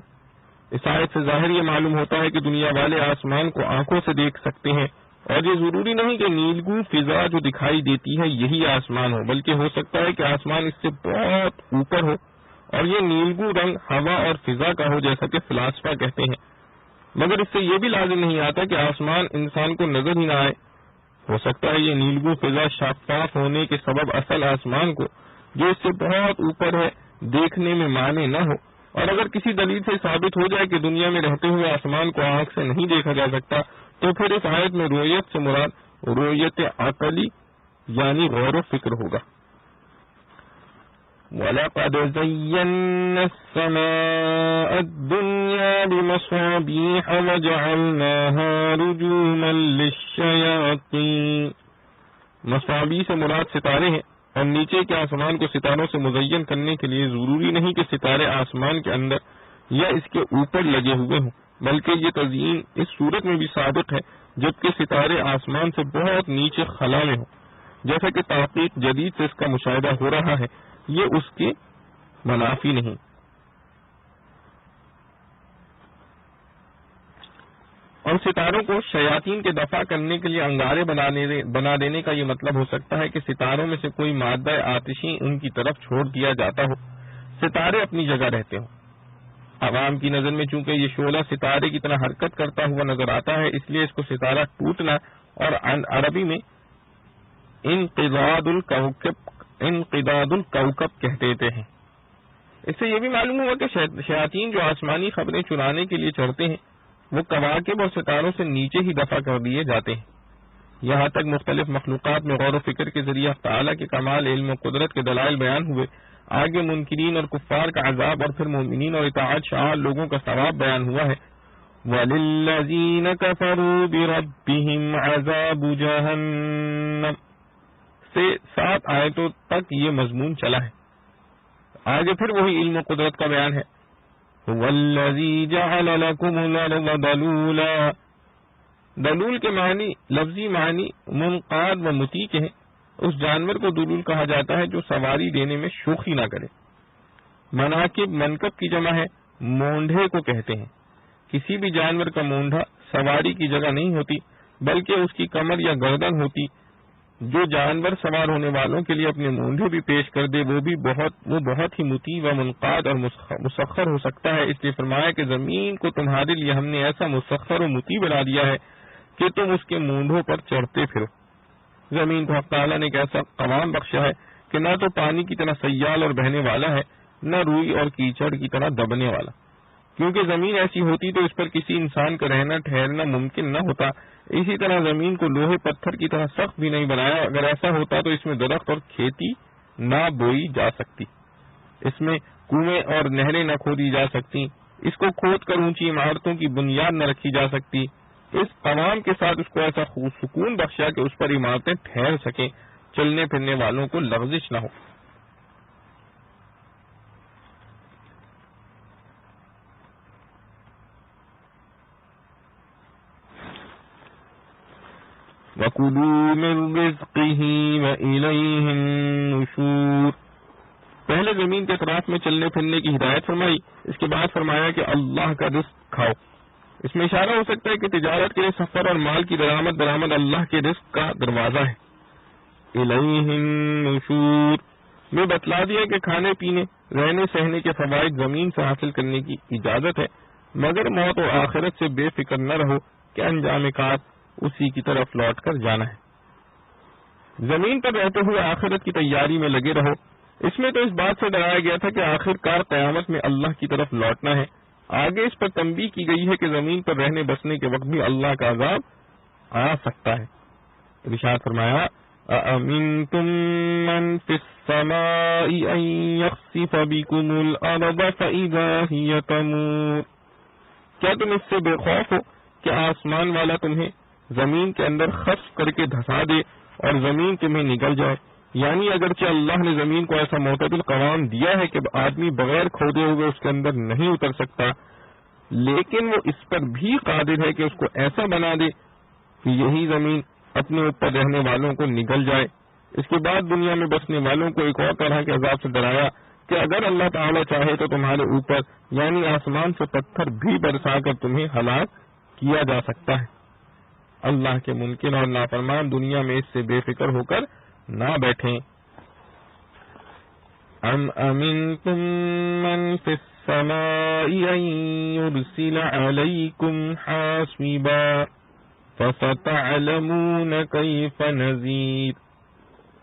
اس آیت سے ظاہر یہ معلوم ہوتا ہے کہ دنیا والے آسمان کو آنکھوں سے دیکھ سکتے ہیں، اور یہ ضروری نہیں کہ نیلگوں فضا جو دکھائی دیتی ہے یہی آسمان ہو، بلکہ ہو سکتا ہے کہ آسمان اس سے بہت اوپر ہو اور یہ نیلگوں رنگ ہوا اور فضا کا ہو، جیسا کہ فلاسفہ کہتے ہیں۔ مگر اس سے یہ بھی لازم نہیں آتا کہ آسمان انسان کو نظر ہی نہ آئے، ہو سکتا ہے یہ نیلگوں فضا شفاف ہونے کے سبب اصل آسمان کو جو اس سے بہت اوپر ہے، دیکھنے میں مانے نہ ہو۔ اور اگر کسی دلیل سے ثابت ہو جائے کہ دنیا میں رہتے ہوئے آسمان کو آنکھ سے نہیں دیکھا جا سکتا، تو پھر اس آیت میں رؤیت سے مراد رؤیت عقلی یعنی غور و فکر ہوگا۔ وَلَقَدْ زَيَّنَّا السَّمَاءَ الدُّنْيَا بِمَصَابِيحَ وَجَعَلْنَاهَا رُجُومًا لِلشَّيَاطِينِ۔ مصابیح سے مراد ستارے ہیں، اور نیچے کے آسمان کو ستاروں سے مزین کرنے کے لیے ضروری نہیں کہ ستارے آسمان کے اندر یا اس کے اوپر لگے ہوئے ہوں، بلکہ یہ تزئین اس صورت میں بھی صادق ہے جبکہ ستارے آسمان سے بہت نیچے خلا میں ہوں، جیسا کہ تحقیق جدید سے اس کا مشاہدہ ہو رہا ہے، یہ اس کے منافی نہیں۔ اور ستاروں کو شیاطین کے دفع کرنے کے لیے انگارے بنا دینے کا یہ مطلب ہو سکتا ہے کہ ستاروں میں سے کوئی مادہ آتشی ان کی طرف چھوڑ دیا جاتا ہو، ستارے اپنی جگہ رہتے ہوں۔ عوام کی نظر میں چونکہ یہ شعلہ ستارے کی طرح حرکت کرتا ہوا نظر آتا ہے، اس لیے اس کو ستارہ ٹوٹنا اور عربی میں انقضاض الکوكب کہتے ہیں۔ اس سے یہ بھی معلوم ہوا کہ شیاطین جو آسمانی خبریں چرانے کے لیے چڑھتے ہیں، وہ کواکب اور ستاروں سے نیچے ہی دفع کر دیے جاتے ہیں۔ یہاں تک مختلف مخلوقات میں غور و فکر کے ذریعے تعالیٰ کے کمال علم و قدرت کے دلائل بیان ہوئے، آگے منکرین اور کفار کا عذاب اور پھر مومنین اور اطاعت شعار لوگوں کا ثواب بیان ہوا ہے۔ وَلِلَّذِينَ كَفَرُوا بِرَبِّهِمْ عَذَابُ جَهَنَّمَ سے 7 آیتوں تک یہ مضمون چلا ہے۔ آگے پھر وہی علم و قدرت کا بیان ہے۔ وَالَّذِي جَعَلَ لَكُمُ الْأَرْضَ دَلُولًا، دلول کے معنی لفظی معنی منقاد و مطیع کے ہیں۔ اس جانور کو دلول کہا جاتا ہے جو سواری دینے میں شوخی نہ کرے۔ مناکب منکب کی جمع ہے، مونڈھے کو کہتے ہیں۔ کسی بھی جانور کا مونڈھا سواری کی جگہ نہیں ہوتی بلکہ اس کی کمر یا گردن ہوتی۔ جو جانور سوار ہونے والوں کے لیے اپنے مونڈھے بھی پیش کر دے وہ بہت ہی مطیع و منقاد اور مسخر ہو سکتا ہے۔ اس لیے فرمایا کہ زمین کو تمہارے لیے ہم نے ایسا مسخر و مطیع بنا دیا ہے کہ تم اس کے مونڈھوں پر چڑھتے پھرو۔ زمین کو حق تعالیٰ نے ایک ایسا قوام بخشا ہے کہ نہ تو پانی کی طرح سیال اور بہنے والا ہے، نہ روئی اور کیچڑ کی طرح دبنے والا۔ کیونکہ زمین ایسی ہوتی تو اس پر کسی انسان کا رہنا ٹھہرنا ممکن نہ ہوتا۔ اسی طرح زمین کو لوہے پتھر کی طرح سخت بھی نہیں بنایا، اگر ایسا ہوتا تو اس میں درخت اور کھیتی نہ بوئی جا سکتی، اس میں کنویں اور نہریں نہ کھودی جا سکتی، اس کو کھود کر اونچی عمارتوں کی بنیاد نہ رکھی جا سکتی۔ اس قوام کے ساتھ اس کو ایسا سکون بخشا کہ اس پر عمارتیں ٹھہر سکیں، چلنے پھرنے والوں کو لغزش نہ ہو۔ وَكُلُوا مِن رِّزْقِهِ وَإِلَيْهِ النُّشُورُ، پہلے زمین کے اطراف میں چلنے پھرنے کی ہدایت فرمائی، اس کے بعد فرمایا کہ اللہ کا رزق کھاؤ۔ اس میں اشارہ ہو سکتا ہے کہ تجارت کے لیے سفر اور مال کی درآمد اللہ کے رزق کا دروازہ ہے۔ الیہ النشور میں بتلا دیا کہ کھانے پینے رہنے سہنے کے فوائد زمین سے حاصل کرنے کی اجازت ہے، مگر موت و آخرت سے بے فکر نہ رہو کہ انجام کار اسی کی طرف لوٹ کر جانا ہے۔ زمین پر رہتے ہوئے آخرت کی تیاری میں لگے رہو۔ اس میں تو اس بات سے ڈرایا گیا تھا کہ آخر کار قیامت میں اللہ کی طرف لوٹنا ہے۔ آگے اس پر تنبیہ کی گئی ہے کہ زمین پر رہنے بسنے کے وقت بھی اللہ کا عذاب آ سکتا ہے۔ ارشاد فرمایا أَأَمِنْتُمْ مَنْ فِي السَّمَاءِ أَنْ يَخْسِفَ بِكُمُ الْأَرْضَ فَإِذَا هِيَ تَمُورُ، کیا تم اس سے بے خوف ہو کہ آسمان والا تمہیں زمین کے اندر خسف کر کے دھسا دے اور زمین تمہیں نگل جائے؟ یعنی اگرچہ اللہ نے زمین کو ایسا معتدل قوام دیا ہے کہ آدمی بغیر کھودے ہوئے اس کے اندر نہیں اتر سکتا، لیکن وہ اس پر بھی قادر ہے کہ اس کو ایسا بنا دے کہ یہی زمین اپنے اوپر رہنے والوں کو نگل جائے۔ اس کے بعد دنیا میں بسنے والوں کو ایک اور طرح کے عذاب سے ڈرایا کہ اگر اللہ تعالیٰ چاہے تو تمہارے اوپر یعنی آسمان سے پتھر بھی برسا کر تمہیں ہلاک کیا جا سکتا ہے۔ اللہ کے منکر اور نافرمان دنیا میں اس سے بے فکر ہو کر نہ بیٹھیں۔ ام امنتم من فی السماء ان یرسل علیکم حاصبا فستعلمون کیف نذیر،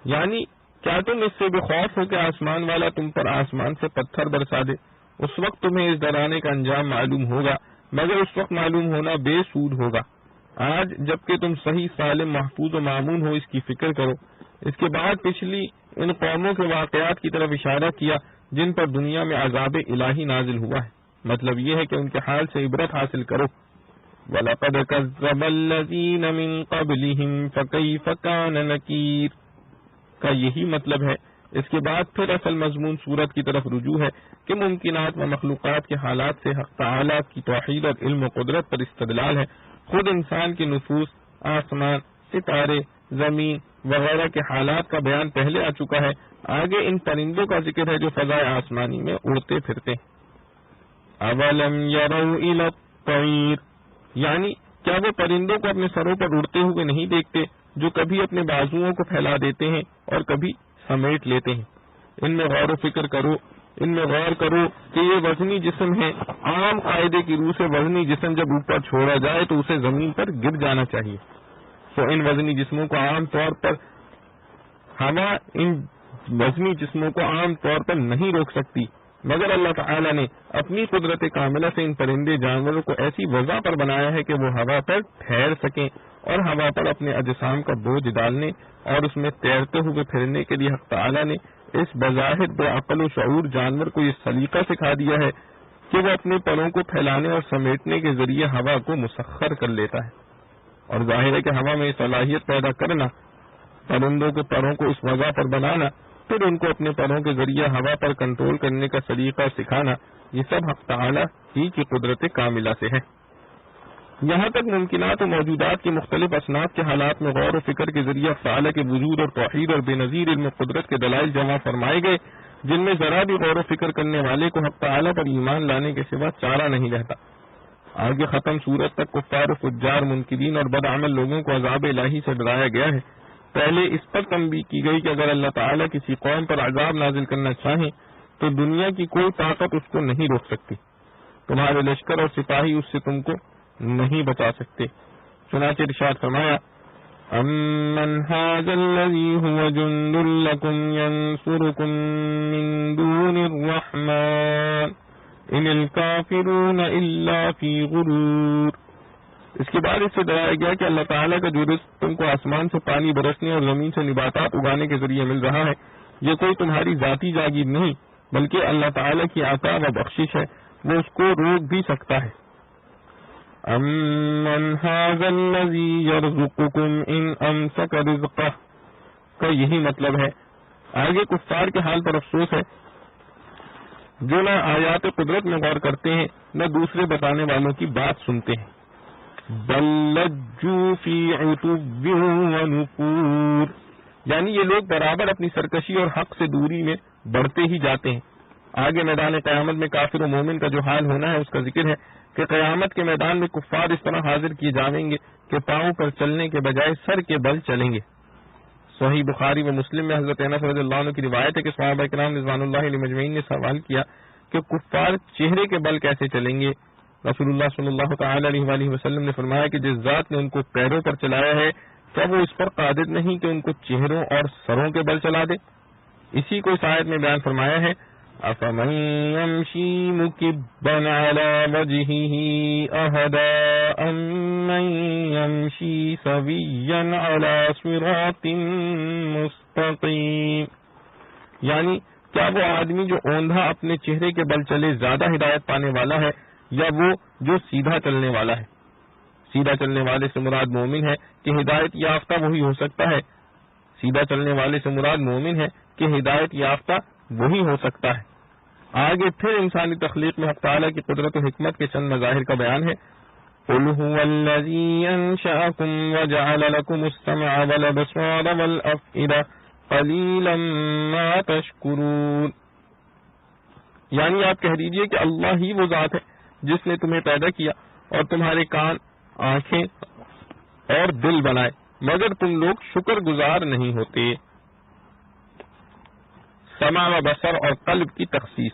یعنی کیا تم اس سے بے خوف ہو کہ آسمان والا تم پر آسمان سے پتھر برسا دے؟ اس وقت تمہیں اس ڈرانے کا انجام معلوم ہوگا، مگر اس وقت معلوم ہونا بے سود ہوگا۔ آج جبکہ تم صحیح سالم محفوظ و معمون ہو اس کی فکر کرو۔ اس کے بعد پچھلی ان قوموں کے واقعات کی طرف اشارہ کیا جن پر دنیا میں عذاب الہی نازل ہوا ہے، مطلب یہ ہے کہ ان کے حال سے عبرت حاصل کرو۔ وَلَقَدْ كَذَّبَ الَّذِينَ مِن قَبْلِهِمْ فَكَيْفَ كَانَ نَكِيرِ کا یہی مطلب ہے۔ اس کے بعد پھر اصل مضمون سورت کی طرف رجوع ہے کہ ممکنات و مخلوقات کے حالات سے حق تعالی کی توحید اور علم و قدرت پر استدلال ہے۔ خود انسان کے نفوس، آسمان، ستارے، زمین وغیرہ کے حالات کا بیان پہلے آ چکا ہے۔ آگے ان پرندوں کا ذکر ہے جو فضائے آسمانی میں اڑتے پھرتے ہیں۔ اولم یروا الی الطیر، یعنی کیا وہ پرندوں کو اپنے سروں پر اڑتے ہوئے نہیں دیکھتے جو کبھی اپنے بازوؤں کو پھیلا دیتے ہیں اور کبھی سمیٹ لیتے ہیں۔ ان میں غور و فکر کرو، ان میں غور کرو کہ یہ وزنی جسم ہے۔ عام قاعدے کی روح سے وزنی جسم جب اوپر چھوڑا جائے تو اسے زمین پر گر جانا چاہیے۔ تو ان وزنی جسموں کو عام طور پر ہوا ان وزنی جسموں کو عام طور پر نہیں روک سکتی، مگر اللہ تعالی نے اپنی قدرت کاملہ سے ان پرندے جانوروں کو ایسی وضع پر بنایا ہے کہ وہ ہوا پر ٹھہر سکیں اور ہوا پر اپنے اجسام کا بوجھ ڈالنے اور اس میں تیرتے ہوئے پھرنے کے لیے حق تعالی نے اس بظاہر بے عقل و شعور جانور کو یہ سلیقہ سکھا دیا ہے کہ وہ اپنے پروں کو پھیلانے اور سمیٹنے کے ذریعے ہوا کو مسخر کر لیتا ہے۔ اور ظاہر ہے کہ ہوا میں صلاحیت پیدا کرنا، پرندوں کے پروں کو اس وضع پر بنانا، پھر ان کو اپنے پروں کے ذریعے ہوا پر کنٹرول کرنے کا سلیقہ سکھانا، یہ سب حق تعالی ہی کی قدرت کاملہ سے ہے۔ یہاں تک ممکنات و موجودات کے مختلف اصناف کے حالات میں غور و فکر کے ذریعے حق تعالی کے وجود اور توحید اور بے نظیر علم و قدرت کے دلائل جمع فرمائے گئے جن میں ذرا بھی غور و فکر کرنے والے کو حق تعالی پر ایمان لانے کے سوا چارہ نہیں رہتا۔ آگے ختم سورت تک کفار و فجار، منکرین اور بدعمل لوگوں کو عذاب الہی سے ڈرایا گیا ہے۔ پہلے اس پر تنبیہ کی گئی کہ اگر اللہ تعالیٰ کسی قوم پر عذاب نازل کرنا چاہیں تو دنیا کی کوئی طاقت اس کو نہیں روک سکتی، تمہارے لشکر اور سپاہی اس سے تم کو نہیں بچا سکتے۔ چنانچہ ارشاد فرمایا امن ھذا الذی ھو جند لکم ینصرکم من دون الرحمن ان الکافرون الا فی غرور۔ اس کے بعد اس سے ڈرایا گیا کہ اللہ تعالیٰ کا جو رزق تم کو آسمان سے پانی برسنے اور زمین سے نباتات اگانے کے ذریعے مل رہا ہے، یہ کوئی تمہاری ذاتی جاگیر نہیں بلکہ اللہ تعالیٰ کی عطا و بخشش ہے، وہ اس کو روک بھی سکتا ہے۔ امن ھذا الذی یرزقکم ان امسک رزقہ کا یہی مطلب ہے۔ آگے کفار کے حال پر افسوس ہے جو نہ آیات قدرت میں غور کرتے ہیں نہ دوسرے بتانے والوں کی بات سنتے ہیں۔ بل لجوا فی عتو و نفور، یعنی یہ لوگ برابر اپنی سرکشی اور حق سے دوری میں بڑھتے ہی جاتے ہیں۔ آگے میدان قیامت میں کافر و مومن کا جو حال ہونا ہے اس کا ذکر ہے کہ قیامت کے میدان میں کفار اس طرح حاضر کیے جائیں گے کہ پاؤں پر چلنے کے بجائے سر کے بل چلیں گے۔ صحیح بخاری و مسلم میں حضرت انس رضی اللہ عنہ کی روایت ہے کہ صحابہ کرام رضوان اللہ علیہ مجمعین نے سوال کیا کہ کفار چہرے کے بل کیسے چلیں گے؟ رسول اللہ صلی اللہ تعالی علیہ وآلہ وسلم نے فرمایا کہ جس ذات نے ان کو پیروں پر چلایا ہے کیا وہ اس پر قادر نہیں کہ ان کو چہروں اور سروں کے بل چلا دے؟ اسی کو اس آیت میں بیان فرمایا ہے افمن یمشی مکبا علی وجہہ اہدی امن یمشی سویا علی صراط مستقیم، یعنی کیا وہ آدمی جو اوندھا اپنے چہرے کے بل چلے زیادہ ہدایت پانے والا ہے یا وہ جو سیدھا چلنے والا ہے؟ سیدھا چلنے والے سے مراد مومن ہے کہ ہدایت یافتہ وہی ہو سکتا ہے، سیدھا چلنے والے سے مراد مومن ہے کہ ہدایت یافتہ وہی ہو سکتا ہے۔ آگے پھر انسانی تخلیق میں حق تعالیٰ کی قدرت و حکمت کے چند مظاہر کا بیان ہے۔ قل هو الذی انشأکم وجعل لکم السمع والابصار والافئدہ قلیلا ما تشکرون، یعنی آپ کہہ دیجئے کہ اللہ ہی وہ ذات ہے جس نے تمہیں پیدا کیا اور تمہارے کان، آنکھیں اور دل بنائے، مگر تم لوگ شکر گزار نہیں ہوتے۔ سمع و بصر اور قلب کی تخصیص،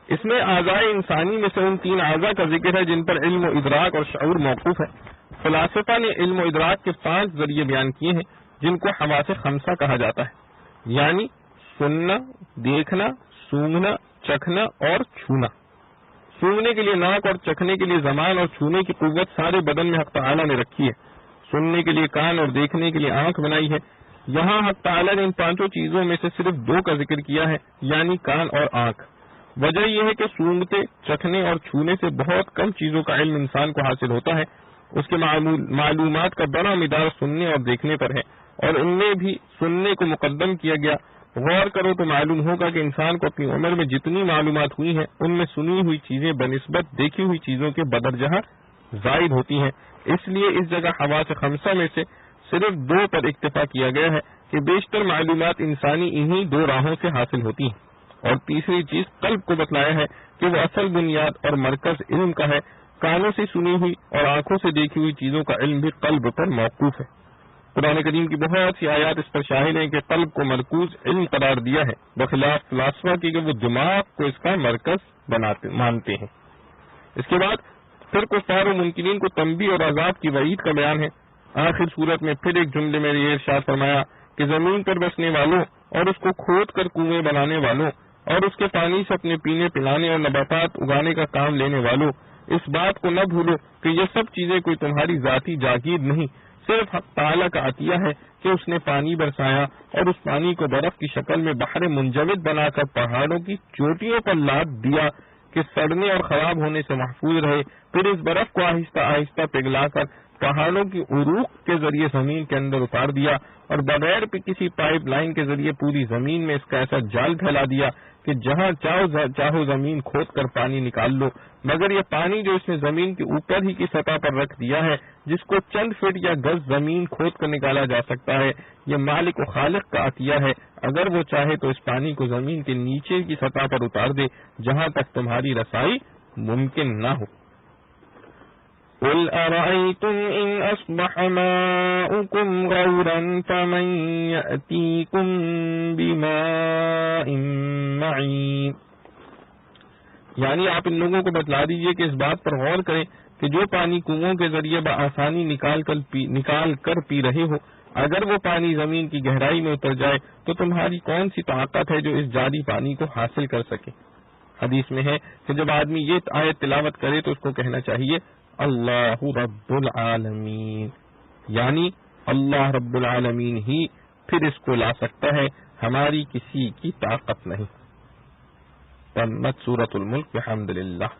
اس میں اعضاء انسانی میں سے ان تین اعضاء کا ذکر ہے جن پر علم و ادراک اور شعور موقوف ہے۔ فلاسفہ نے علم و ادراک کے 5 ذریعے بیان کیے ہیں جن کو حواس خمسہ کہا جاتا ہے۔ یعنی سننا، دیکھنا، سونگھنا، چکھنا اور چھونا۔ سونگنے کے لیے ناک اور چکھنے کے لیے زبان اور چھونے کی قوت سارے بدن میں حق تعالیٰ نے رکھی ہے۔ سننے کے لیے کان اور دیکھنے کے لیے آنکھ بنائی ہے۔ یہاں حق تعالیٰ نے ان پانچوں چیزوں میں سے صرف دو کا ذکر کیا ہے، یعنی کان اور آنکھ۔ وجہ یہ ہے کہ سونگتے، چکھنے اور چھونے سے بہت کم چیزوں کا علم انسان کو حاصل ہوتا ہے۔ اس کے معلومات کا بڑا مقدار سننے اور دیکھنے پر ہے، اور ان میں بھی سننے کو مقدم کیا گیا۔ غور کرو تو معلوم ہوگا کہ انسان کو اپنی عمر میں جتنی معلومات ہوئی ہیں ان میں سنی ہوئی چیزیں بنسبت دیکھی ہوئی چیزوں کے بدرجہ زائد ہوتی ہیں۔ اس لیے اس جگہ حواس خمسہ میں سے صرف دو پر اکتفا کیا گیا ہے کہ بیشتر معلومات انسانی انہی دو راہوں سے حاصل ہوتی ہیں۔ اور تیسری چیز قلب کو بتلایا ہے کہ وہ اصل بنیاد اور مرکز علم کا ہے۔ کانوں سے سنی ہوئی اور آنکھوں سے دیکھی ہوئی چیزوں کا علم بھی قلب پر موقوف ہے۔ قرآن کریم کی بہت سی آیات اس پر شاہد ہیں کہ قلب کو مرکوز علم قرار دیا ہے، بخلاف فلاسفہ کی کہ وہ دماغ کو اس کا مرکز مانتے ہیں۔ اس کے بعد پھر کفار و منکرین کو تنبیہ اور عذاب کی وعید کا بیان ہے۔ آخر صورت میں پھر ایک جملے میں یہ ارشاد فرمایا کہ زمین پر بسنے والوں اور اس کو کھود کر کنویں بنانے والوں اور اس کے پانی سے اپنے پینے پلانے اور نباتات اگانے کا کام لینے والوں، اس بات کو نہ بھولو کہ یہ سب چیزیں کوئی تمہاری ذاتی جاگیر نہیں، صرف حق تعالیٰ کا عطیہ ہے کہ اس نے پانی برسایا اور اس پانی کو برف کی شکل میں بحر منجمد بنا کر پہاڑوں کی چوٹیوں پر لاد دیا کہ سڑنے اور خراب ہونے سے محفوظ رہے، پھر اس برف کو آہستہ آہستہ پگھلا کر پہاڑوں کی عروق کے ذریعے زمین کے اندر اتار دیا اور بغیر کسی پائپ لائن کے ذریعے پوری زمین میں اس کا ایسا جال پھیلا دیا کہ جہاں چاہو زمین کھود کر پانی نکال لو، مگر یہ پانی جو اس نے زمین کے اوپر ہی کی سطح پر رکھ دیا ہے، جس کو چند فٹ یا گز زمین کھود کر نکالا جا سکتا ہے، یہ مالک و خالق کا عطیہ ہے۔ اگر وہ چاہے تو اس پانی کو زمین کے نیچے کی سطح پر اتار دے جہاں تک تمہاری رسائی ممکن نہ ہو۔ قل أرأيتم إن أصبح ماؤكم غورا فمن يأتيكم بماء معين، یعنی آپ ان لوگوں کو بتلا دیجئے کہ اس بات پر غور کریں کہ جو پانی کنووں کے ذریعے بآسانی نکال کر پی رہے ہو، اگر وہ پانی زمین کی گہرائی میں اتر جائے تو تمہاری کون سی طاقت ہے جو اس جاری پانی کو حاصل کر سکے۔ حدیث میں ہے کہ جب آدمی یہ آیت تلاوت کرے تو اس کو کہنا چاہیے اللہ رب العالمین، یعنی اللہ رب العالمین ہی پھر اس کو لا سکتا ہے، ہماری کسی کی طاقت نہیں۔ تمت سورۃ الملک بحمد للہ۔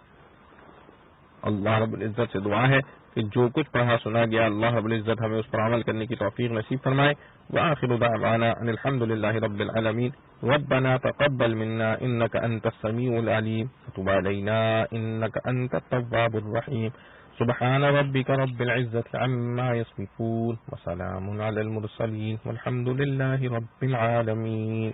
اللہ رب العزت سے دعا ہے کہ جو کچھ پڑھا سنا گیا اللہ رب العزت ہمیں اس پر عمل کرنے کی توفیق نصیب فرمائے۔ وآخر دعوانا ان الحمد للہ رب العالمین۔ ربنا تقبل منا انك انت السميع العليم وتب علينا انك انت التواب الرحيم۔ سبحان ربك رب العزة عما يصفون وسلام على المرسلين والحمد لله رب العالمين۔